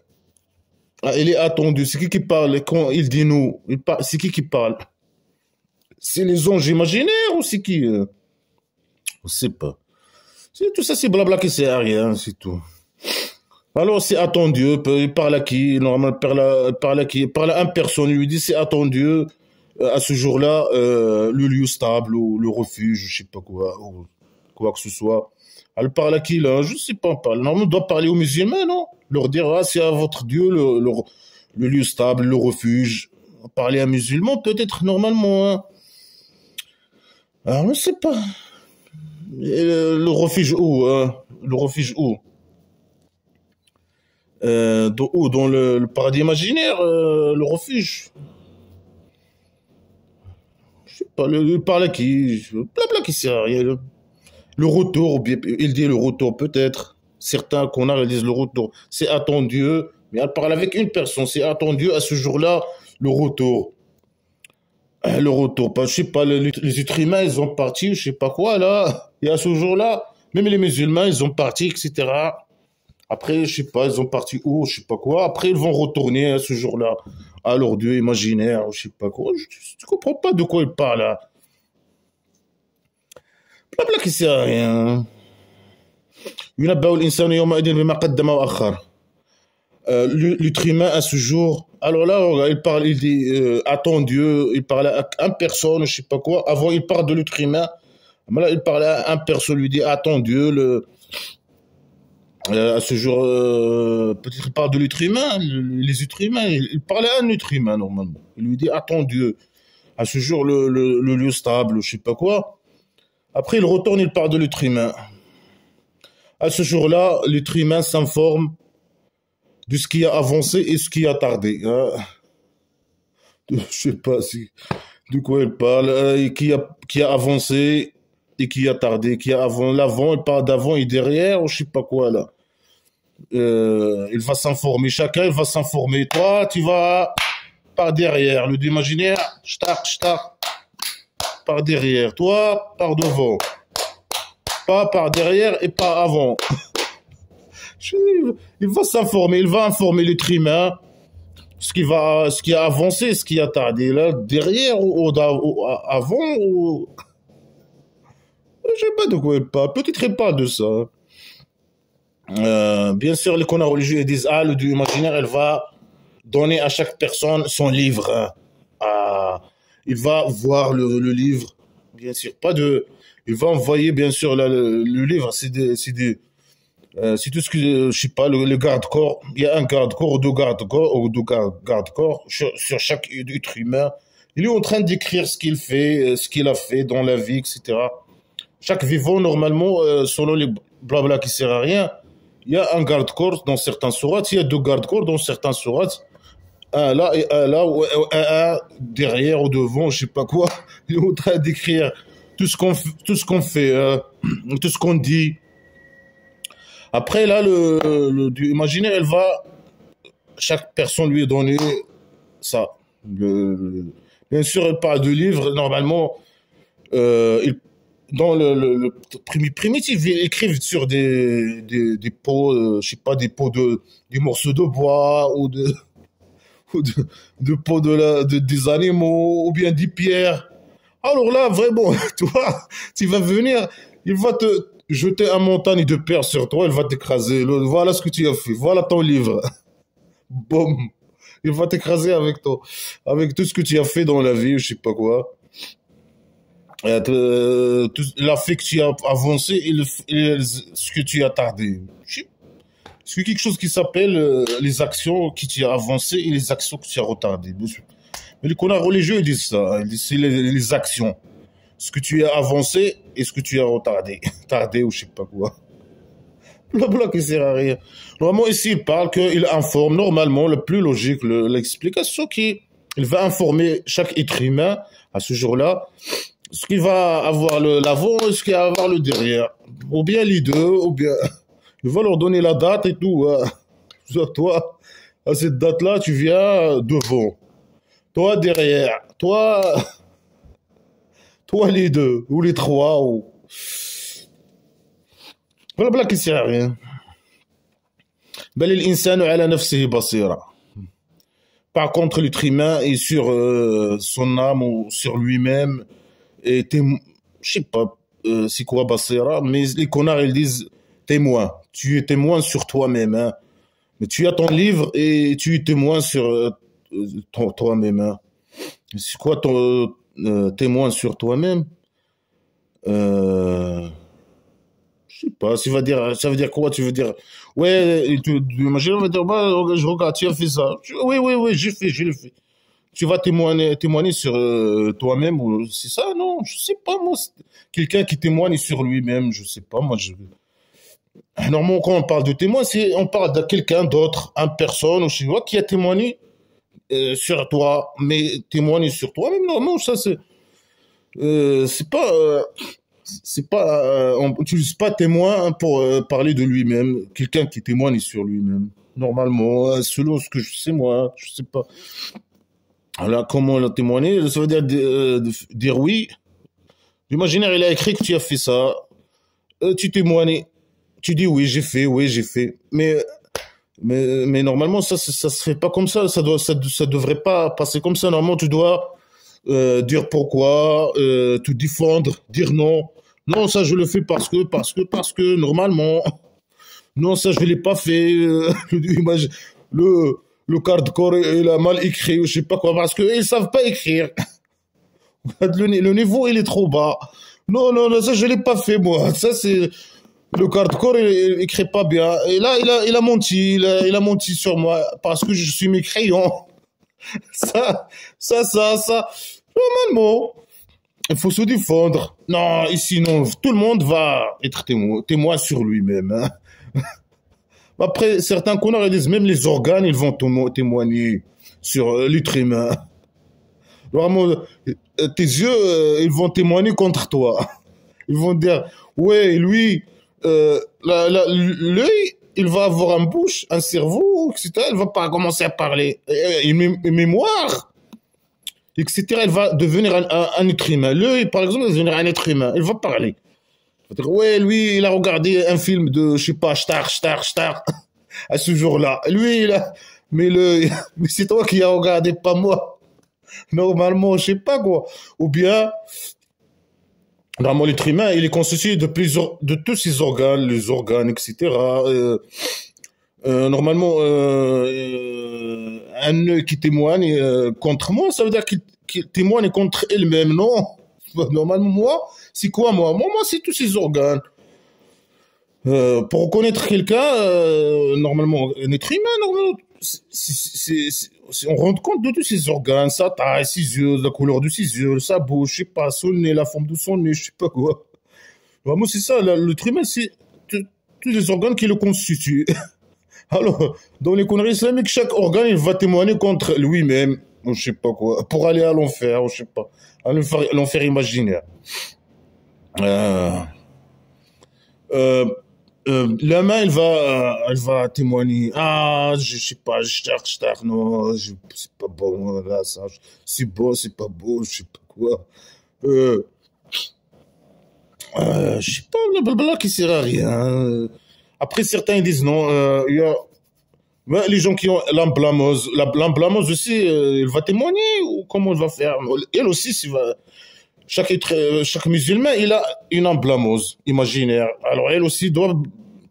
il est attendu. C'est qui parle quand il dit nous? C'est qui parle? C'est les anges imaginaires ou c'est qui? On sait pas. Tout ça, c'est blabla qui sert à rien, c'est tout. Alors, c'est à ton Dieu. Il parle à qui? Normalement, il parle à qui? Il parle à une personne. Il lui dit, c'est à ton Dieu, à ce jour-là, le lieu stable ou le refuge, je sais pas quoi, ou quoi que ce soit. Elle parle à qui, là? Je sais pas. Normalement, on doit parler aux musulmans, non? Leur dire, ah, c'est à votre Dieu, le lieu stable, le refuge. Parler à un musulman, peut-être, normalement, hein. Alors, on ne sait pas. Et le refuge où, hein? Le refuge où? Dans le paradis imaginaire, le refuge. Je sais pas, il parle à qui? Blabla qui sert à rien. Le retour, bien, il dit le retour, peut-être. Certains connards, ils disent le retour. C'est à ton Dieu. Mais elle parle avec une personne. C'est à ton Dieu, à ce jour-là, le retour. Le retour. Je sais pas, les êtres humains, ils ont parti, je sais pas quoi, là. Et à ce jour-là, même les musulmans, ils ont parti, etc. Après, je sais pas, ils ont parti où, je sais pas quoi. Après, ils vont retourner à ce jour-là à leur dieu imaginaire, je sais pas quoi. Je comprends pas de quoi ils parlent là. Blabla qui sert à rien. ينبأ الإنسان يومئذ بما قدم وأخر. L'être humain à ce jour. Alors là, regarde, il parle, il dit attends Dieu, il parle à une personne, je sais pas quoi. Avant, il parle de l'être humain. Mais là, il parle à une personne, lui dit attends Dieu, à ce jour, peut-être il parle de l'être humain, les êtres humains, il parlait à un être humain normalement. Il lui dit attends Dieu, à ce jour le lieu stable, je sais pas quoi. Après, il retourne, il parle de l'être humain. À ce jour-là, l'être humain s'informe de ce qui a avancé et ce qui a tardé. Hein. Je sais pas si de quoi il parle, qui a avancé et qui a tardé, qui a avant, l'avant, il parle d'avant et derrière, ou je sais pas quoi là. Il va s'informer, chacun il va s'informer. Toi, tu vas par derrière, le imaginaire, ch'tak, par derrière. Toi, par devant. Pas par derrière et pas avant. Il va s'informer, il va informer l'être humain ce qui a avancé, ce qui a tardé là, derrière ou avant ou je sais pas de quoi il parle. Peut-être il parle de ça. Bien sûr, les connards religieux ils disent ah le Dieu imaginaire, elle va donner à chaque personne son livre. Hein. Ah, il va voir le livre, bien sûr, pas de. Il va envoyer bien sûr le livre, c'est tout ce que je sais pas le garde-corps. Il y a un garde-corps ou deux garde-corps sur chaque être humain. Il est en train d'écrire ce qu'il fait, ce qu'il a fait dans la vie, etc. Chaque vivant normalement, selon les blabla qui sert à rien, il y a un garde-corps dans certains sourates, il y a deux garde-corps dans certains sourates. Un là et un là, ou un derrière ou devant, je sais pas quoi. Il est en train d'écrire tout ce qu'on fait, tout ce qu'on dit. Après là, le Dieu imaginaire, chaque personne lui est donné ça. Bien sûr, elle parle de livres. Normalement, il, dans le primitif, ils écrivent sur des pots, je sais pas, des morceaux de bois ou de peaux des animaux ou bien des pierres. Alors là, vraiment, toi, tu vas venir, il va te jeter un montagne de pierres sur toi, il va t'écraser. Voilà ce que tu as fait, voilà ton livre. Boum. Il va t'écraser avec tout ce que tu as fait dans la vie, je sais pas quoi. La fait que tu as avancé et ce que tu as tardé. C'est quelque chose qui s'appelle les actions que tu as avancées et les actions que tu as retardées. Mais les connards religieux ils disent ça, hein. Ils disent c'est les actions. Ce que tu as avancé et ce que tu as retardé. Tardé ou je sais pas quoi. Blabla qui sert à rien. Normalement ici il parle qu'il informe normalement le plus logique, l'explication qui il va informer chaque être humain à ce jour-là ce qui va avoir l'avant et ce qui va avoir le derrière. Ou bien les deux, ou bien il va leur donner la date et tout. Hein. Toi, à cette date-là, tu viens devant. Toi derrière. Toi les deux, ou les trois, ou. Blabla qui sert à rien. بل الإنسان على نفسه بصيرة. Par contre, l'être humain est sur son âme ou sur lui-même. Et je sais pas c'est quoi Basira, mais les connards ils disent témoin. Tu es témoin sur toi-même. Hein. Mais tu as ton livre et tu es témoin sur toi-même. Hein. C'est quoi ton témoin sur toi-même? Je sais pas, ça veut dire quoi? Tu veux dire, ouais, imagine, on va dire, bah, je regarde, tu as fait ça. Oui, je l'ai fait. Tu vas témoigner sur toi-même, ou c'est ça? Non, je sais pas, moi. Quelqu'un qui témoigne sur lui-même, je sais pas, moi. Normalement, quand on parle de témoin, on parle de quelqu'un d'autre, une personne, ou je sais pas, qui a témoigné sur toi, mais témoigner sur toi-même, non, ça c'est pas. On n'utilise pas témoin pour parler de lui-même. Quelqu'un qui témoigne sur lui-même. Normalement, selon ce que je sais moi, je sais pas. Alors, comment on a témoigné? Ça veut dire oui. L'imaginaire, il a écrit que tu as fait ça. Tu témoignes. tu dis oui, j'ai fait. Mais normalement, ça se fait pas comme ça devrait pas passer comme ça. Normalement, tu dois dire pourquoi, te défendre, dire non. Non, ça je le fais parce que normalement. Non, ça je l'ai pas fait. Le, le cardcore, il a mal écrit, ou je sais pas quoi, parce qu'ils savent pas écrire. Le niveau, il est trop bas. Non, non, non, ça je l'ai pas fait moi. Ça c'est le cardcore, il écrit pas bien. Et là, il a menti, il a menti sur moi parce que je suis mécréant. Ça. Normalement, il faut se défendre. Non, ici non, tout le monde va être témoin sur lui-même. Hein. Après, certains connards ils disent même les organes, ils vont témoigner sur l'être humain. Vraiment, tes yeux, ils vont témoigner contre toi. Ils vont dire, ouais, lui, l'œil, il va avoir une bouche, un cerveau, etc. Il va pas commencer à parler. Une mémoire, etc. Il va devenir un être humain. L'œil, par exemple, il va devenir un être humain. Il va parler. Il va dire, ouais, lui, il a regardé un film de, je sais pas, Star, à ce jour-là. Lui, mais c'est toi qui as regardé, pas moi. Normalement, je sais pas quoi. Ou bien, normalement, l'être humain, il est constitué de tous ses organes, les organes, etc. Normalement, un œil qui témoigne contre moi, ça veut dire qu'il témoigne contre elle-même, non? Normalement, moi, c'est quoi, moi? Moi, c'est tous ses organes. Pour reconnaître quelqu'un, normalement, un être humain, normalement, on rend compte de tous ses organes, sa taille, ses yeux, la couleur de ses yeux, sa bouche, je sais pas, son nez, la forme de son nez, je sais pas quoi. Vraiment, c'est ça, l'être humain, c'est tous les organes qui le constituent. Alors, dans les conneries islamiques, chaque organe, il va témoigner contre lui-même, ou je sais pas quoi, pour aller à l'enfer, ou je sais pas, à l'enfer imaginaire. Euh, euh, la main, elle va témoigner. Ah, je sais pas, non, c'est pas bon, là, ça, c'est beau, c'est pas beau, je sais pas quoi. Euh, je sais pas, blablabla qui sert à rien. Après, certains ils disent non, il y a, ouais, les gens qui ont l'âme blameuse, l'âme blameuse aussi, elle va témoigner ou comment elle va faire? Elle aussi, chaque musulman, il a une âme blameuse, imaginaire. Alors, elle aussi doit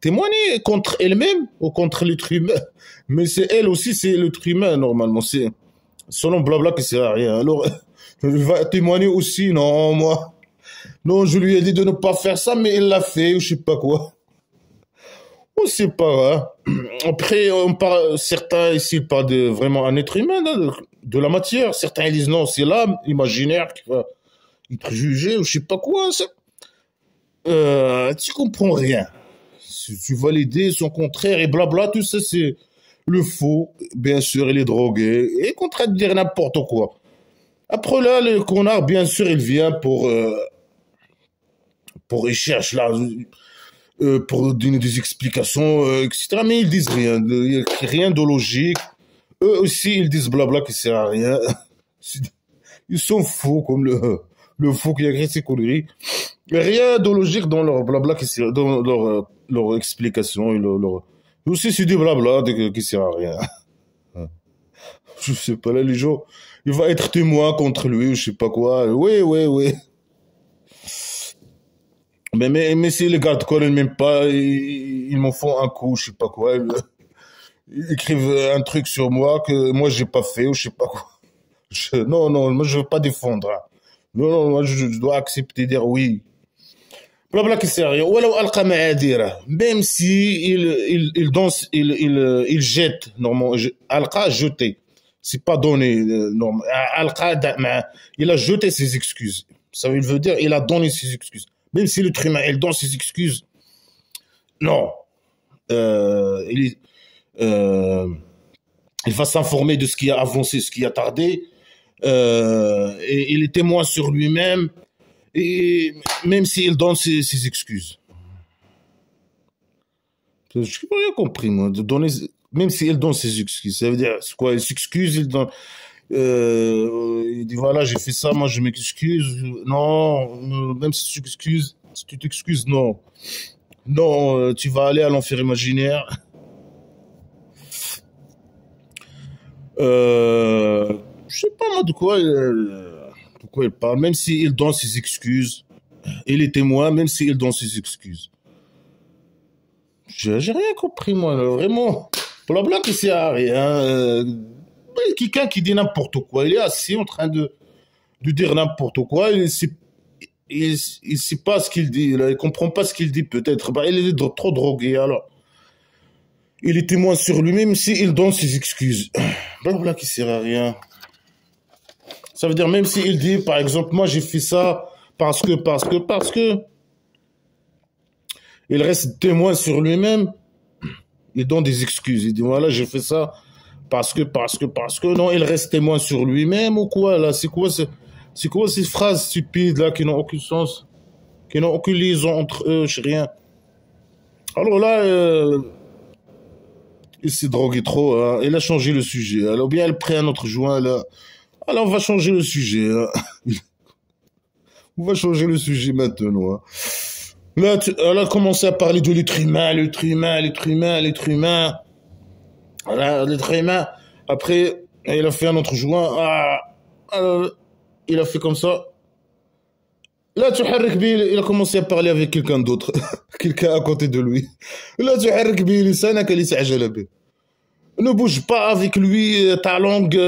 témoigner contre elle-même ou contre l'être humain. Mais c'est elle aussi, c'est l'être humain, normalement. C'est selon blabla qui sert à rien. Alors, elle va témoigner aussi, non, moi. Non, je lui ai dit de ne pas faire ça, mais elle l'a fait, ou je sais pas quoi. On sait pas, hein. Après, certains ici parlent de vraiment un être humain, là, de la matière. Certains ils disent non, c'est l'âme imaginaire qui va être jugée, ou je sais pas quoi, ça. Tu comprends rien. Si tu valides son contraire et blabla, tout ça c'est le faux. Bien sûr, il est drogué et qu'on traite de dire n'importe quoi. Après là, le connard, bien sûr, il vient pour il cherche là, pour donner des explications, etc. Mais ils disent rien, rien de logique. Eux aussi, ils disent blabla qui sert à rien. Ils sont faux comme le faux qui a créé ces conneries. Il n'y a rien de logique dans leur blabla dans leur explication. Aussi, c'est du blabla qui sert à rien. Je sais pas, là, les gens, il va être témoin contre lui, ou je sais pas quoi. Oui. Mais si les gardes-corps, ils m'aiment pas, ils m'en font un coup, je sais pas quoi. Ils écrivent un truc sur moi que moi, j'ai pas fait, ou je sais pas quoi. Non, moi, je veux pas défendre. Hein. Non, moi, je dois accepter, dire oui. Blabla qui sert à rien. Ou alors, alqa ma'adira. Même si il danse, il jette, normalement, alqa, jeter. C'est pas donné, normal. Alqa, il a jeté ses excuses. Ça veut dire, il a donné ses excuses. Même si l'être humain, il donne ses excuses. Non. Il, il va s'informer de ce qui a avancé, ce qui a tardé. Et il est témoin sur lui-même. Et même s'il donne ses excuses. Je n'ai rien compris, moi. Même s'il donne ses excuses. Ça veut dire, c'est quoi? Il s'excuse, il dit voilà, j'ai fait ça, moi je m'excuse. Non, même si tu t'excuses, non. Non, tu vas aller à l'enfer imaginaire. Je sais pas moi de quoi il parle, même s'il donne ses excuses. Il est témoin, même s'il donne ses excuses. J'ai rien compris, moi, là, vraiment. Pour la blague, c'est à rien. Quelqu'un qui dit n'importe quoi, il est assis en train de dire n'importe quoi, il sait pas ce qu'il dit, là, il comprend pas ce qu'il dit peut-être. Bah, il est trop drogué, alors. Il est témoin sur lui-même s'il donne ses excuses. Ben voilà qui sert à rien. Ça veut dire même s'il dit, par exemple, moi j'ai fait ça parce que, il reste témoin sur lui-même, il donne des excuses. Il dit voilà, j'ai fait ça parce que, non, il reste témoin sur lui-même ou quoi, là, c'est quoi ces phrases stupides, là, qui n'ont aucun sens, qui n'ont aucune liaison entre eux, je sais rien. Alors là, il s'est drogué trop, hein. Il a changé le sujet. Alors bien, elle prend un autre joint, là. Alors on va changer le sujet, hein. On va changer le sujet maintenant, hein. Là, elle a commencé à parler de l'être humain, l'être humain, l'être humain, l'être humain. Voilà, l'être humain. Après, il a fait un autre joint. Il a fait comme ça. Là, il a commencé à parler avec quelqu'un d'autre. Quelqu'un à côté de lui. Là, ne bouge pas avec lui ta langue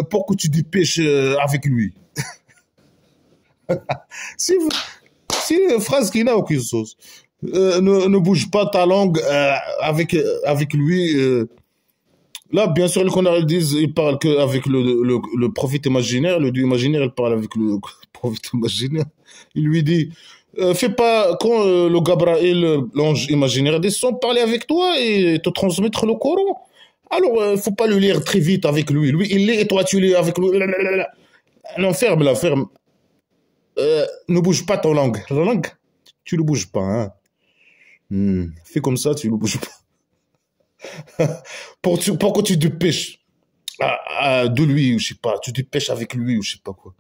pour que tu dépêches avec lui. C'est une phrase qui n'a aucune sauce. Ne bouge pas ta langue avec lui. Là, bien sûr, les connards, ils disent, ils parlent qu'avec le prophète imaginaire, le dieu imaginaire, il parle avec le prophète imaginaire. Il lui dit, fais pas, quand le Gabriel, l'ange imaginaire, descend parler avec toi et te transmettre le Coran. Alors, faut pas le lire très vite avec lui. Lui, il lit et toi, tu lis avec lui. Non, ferme la ferme. Ne bouge pas ton langue. La langue, tu ne bouges pas, hein. Fais comme ça, tu ne bouges pas. Pour que tu te pêches de lui, ou je sais pas, tu te pêches avec lui, ou je sais pas quoi.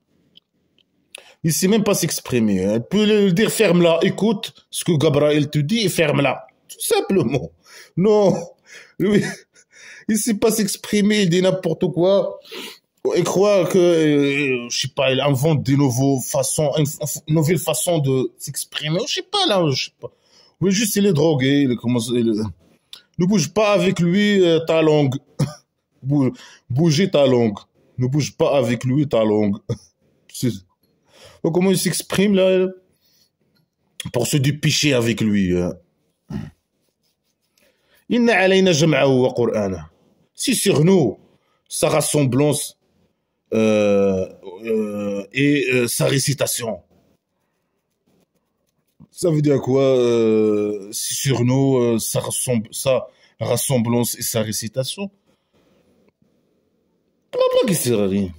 Il sait même pas s'exprimer, hein. Il peut le dire, ferme-la, écoute ce que Gabriel te dit et ferme-la. Tout simplement. Non. Lui, il sait pas s'exprimer, il dit n'importe quoi. Il croit que, je sais pas, il invente des une nouvelle façon de s'exprimer. Je sais pas, là, je sais pas. Mais juste, il est drogué, ne bouge pas avec lui ta langue. Bougez ta langue. Ne bouge pas avec lui ta langue. Donc, comment il s'exprime, là, pour se dépêcher avec lui. Inna alayna jam'ahu wa qur'ana. Si sur nous, sa rassemblance et sa récitation. Ça veut dire quoi si sur nous, sa rassemblance et sa récitation? Blablabla qui sert à rien.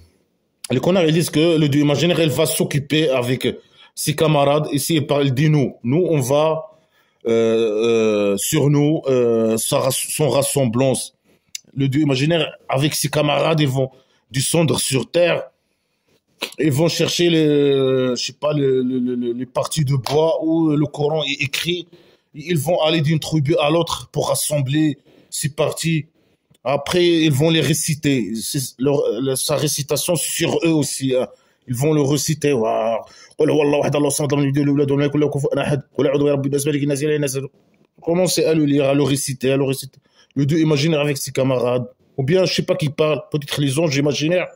Les connards, ils disent que le dieu imaginaire, il va s'occuper avec ses camarades. Ici, il parle de nous. Nous, on va sur nous, son rassemblance. Le dieu imaginaire, avec ses camarades, ils vont descendre sur terre. Ils vont chercher je sais pas, les parties de bois où le Coran est écrit. Ils vont aller d'une tribu à l'autre pour rassembler ces parties. Après, ils vont les réciter. Sa récitation sur eux aussi, hein. Ils vont le réciter. Commencez à le lire, à le réciter, à le réciter. Le dieu imaginaire avec ses camarades. Ou bien, je sais pas qui parle. Peut-être les anges imaginaires.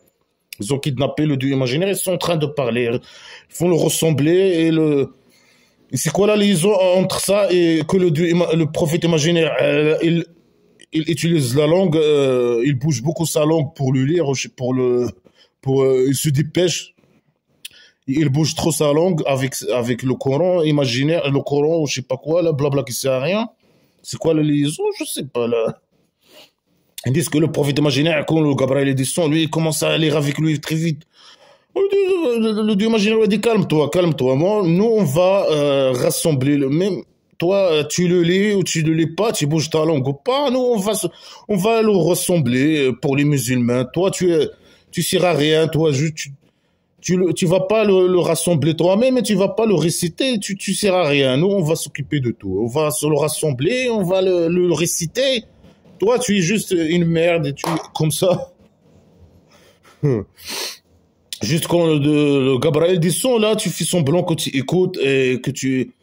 Ils ont kidnappé le dieu imaginaire. Ils sont en train de parler. Ils font le ressembler et c'est quoi la liaison entre ça et que le prophète imaginaire, il utilise la langue, il bouge beaucoup sa langue pour le lire, il se dépêche, il bouge trop sa langue avec le Coran imaginaire, le Coran ou je sais pas quoi, là, blabla qui sert à rien. C'est quoi la liaison? Je sais pas, là. Ils disent que le prophète imaginaire, quand le Gabriel descend, lui, il commence à lire avec lui très vite. Le dieu imaginaire lui dit calme-toi, calme-toi. Moi, nous, on va rassembler le même. Toi, tu le lis ou tu ne le lis pas, tu bouges ta langue ou pas. Nous, on va le rassembler pour les musulmans. Toi, tu sers à rien. Toi, juste, Tu vas pas le rassembler toi-même et tu vas pas le réciter, tu sers à rien. Nous, on va s'occuper de tout. On va se le rassembler, on va le réciter. Toi, tu es juste une merde et tu comme ça. Juste quand le Gabriel descend, là, tu fais semblant que tu écoutes et que tu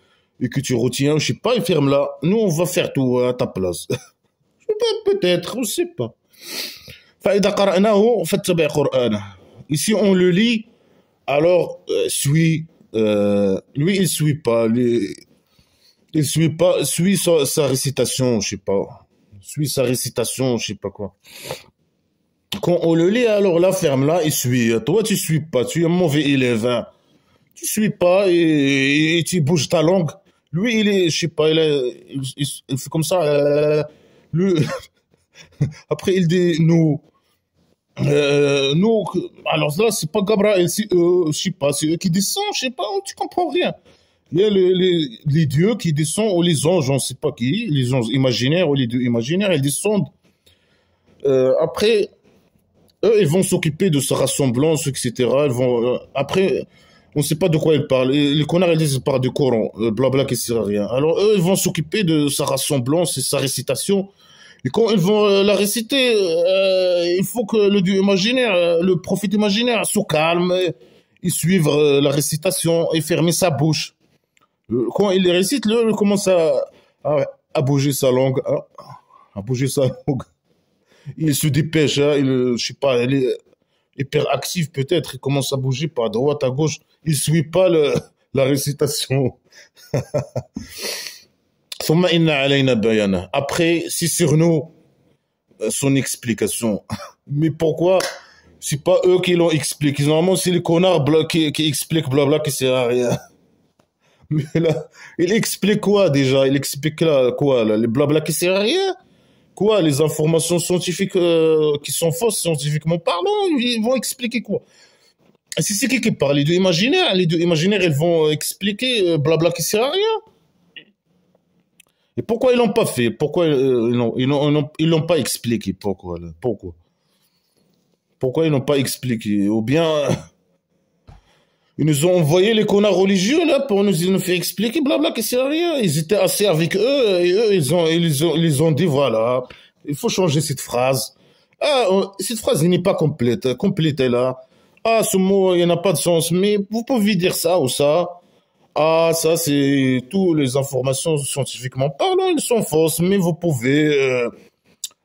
retiens, je sais pas, il ferme là. Nous, on va faire tout à ta place. Peut-être, on sait pas. فإذا قرأناه فاتبع قرآنه. Ici, on le lit, alors suis. Lui, il suit pas. Il suit pas. Suit sa récitation, je sais pas. Suit sa récitation, je sais pas quoi. Quand on le lit, alors là, ferme là, il suit. Toi, tu suis pas. Tu es un mauvais élève. Hein. Tu suis pas et tu bouges ta langue. Lui, il est, je sais pas, il fait comme ça. Lui, après, il dit nous. Nous, alors là, c'est pas Gabriel, c'est eux, je sais pas, c'est eux qui descendent, je sais pas, tu comprends rien. Il y a les dieux qui descendent, ou les anges, on sait pas qui, les anges imaginaires ou les dieux imaginaires, ils descendent. Après, eux, ils vont s'occuper de sa rassemblance, etc. Ils vont, après, on sait pas de quoi ils parlent. Et les connards, ils disent par du Coran, blabla qui sert à rien. Alors, eux, ils vont s'occuper de sa rassemblance et sa récitation. Et quand ils vont la réciter, il faut que le dieu imaginaire, le prophète imaginaire, se calme, et suive la récitation et fermer sa bouche. Quand il les récite, il commence à bouger sa langue, à bouger sa langue. Il se dépêche, hein, je sais pas, il est hyper actif peut-être, il commence à bouger par droite à gauche, il suit pas la récitation. Après, c'est sur nous son explication. Mais pourquoi? C'est pas eux qui l'ont expliqué. Normalement, c'est les connards qui expliquent blabla qui sert à rien. Mais là, il explique quoi déjà? Il explique là, quoi là, les blabla qui sert à rien? Quoi? Les informations scientifiques qui sont fausses scientifiquement parlant, ils vont expliquer quoi? Si c'est qui parle? Les deux imaginaires. Les deux imaginaires, ils vont expliquer blabla qui sert à rien. Et pourquoi ils l'ont pas fait? Pourquoi ils l'ont pas expliqué? Pourquoi? Pourquoi ils n'ont pas expliqué? Ou bien ils nous ont envoyé les connards religieux là pour nous faire expliquer blabla que c'est rien. Ils étaient assis avec eux et eux ils ont dit voilà, il faut changer cette phrase. Ah, cette phrase n'est pas complète. Complétez là. Ah, ce mot il n'a pas de sens. Mais vous pouvez dire ça ou ça. Ah, ça, c'est toutes les informations scientifiquement parlant, elles sont fausses, mais vous pouvez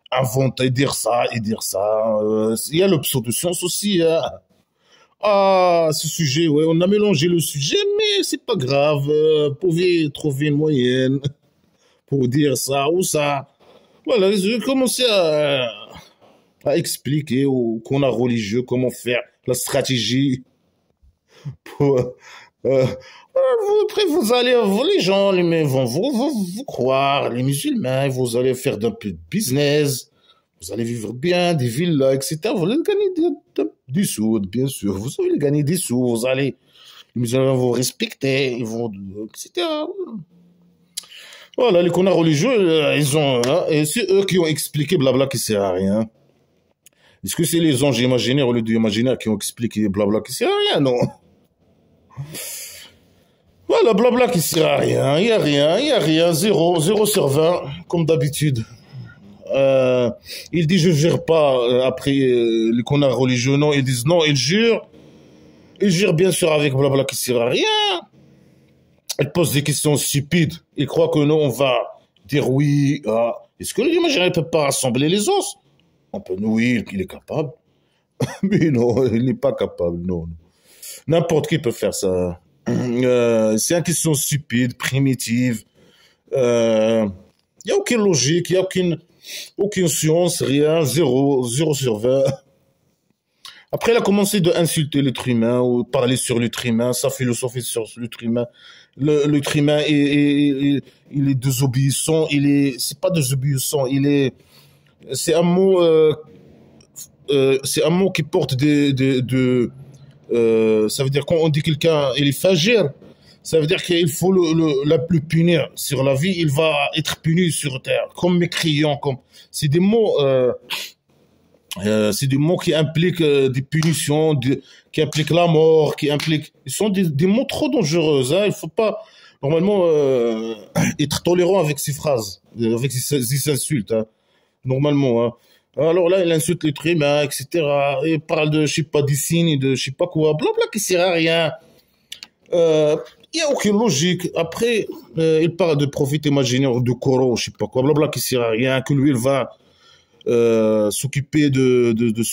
inventer, dire ça et dire ça. Il y a le pseudo-science aussi. Hein. Ah, ce sujet, ouais, on a mélangé le sujet, mais c'est pas grave. Vous pouvez trouver une moyenne pour dire ça ou ça. Voilà, j'ai commencé à expliquer aux connards religieux comment faire la stratégie pour... après, vous allez, les gens, vont vous croire, les musulmans, vous allez faire d'un peu de business, vous allez vivre bien, des villas, etc. Vous allez gagner des sous, bien sûr. Vous allez gagner des sous, les musulmans vont vous respecter, ils vont, etc. Voilà, les connards religieux, ils ont, et c'est eux qui ont expliqué blabla qui sert à rien. Est-ce que c'est les anges imaginaires ou les dieux imaginaires qui ont expliqué blabla qui sert à rien? Non. Voilà, blabla qui sert à rien, il y a rien, 0 sur 20, comme d'habitude. Il dit je jure pas, après les connards religieux, non, ils disent non, ils jurent bien sûr avec blabla qui sert à rien. Ils posent des questions stupides, ils croient que nous on va dire oui, est-ce que l'imaginaire ne peut pas rassembler les os? On peut, oui, il est capable, mais non, il n'est pas capable, non. N'importe qui peut faire ça. C'est une question stupide, primitive. Il n'y a aucune logique, il n'y a aucune science, rien, 0 sur 20. Après, il a commencé d'insulter l'être humain, ou parler sur l'être humain, sa philosophie sur l'être humain. L'être humain, il est désobéissant, c'est pas désobéissant, c'est un mot, qui porte ça veut dire quand on dit quelqu'un il est fagir, ça veut dire qu'il faut le punir sur la vie, il va être puni sur terre, comme mécréant, c'est des mots C'est des mots qui impliquent des punitions, qui impliquent la mort, qui impliquent... Ils sont des mots trop dangereux. Hein. Il faut pas, normalement, être tolérant avec ces phrases, avec ces insultes. Hein. Normalement. Hein. Alors là, il insulte l'être humain, etc. Il parle de, je sais pas, des signes, de je sais pas quoi, blabla, qui sert à rien. Il n'y a aucune logique. Après, il parle de profit imaginaire, de Coro, je sais pas quoi, blabla, qui sert à rien, que lui, il va s'occuper de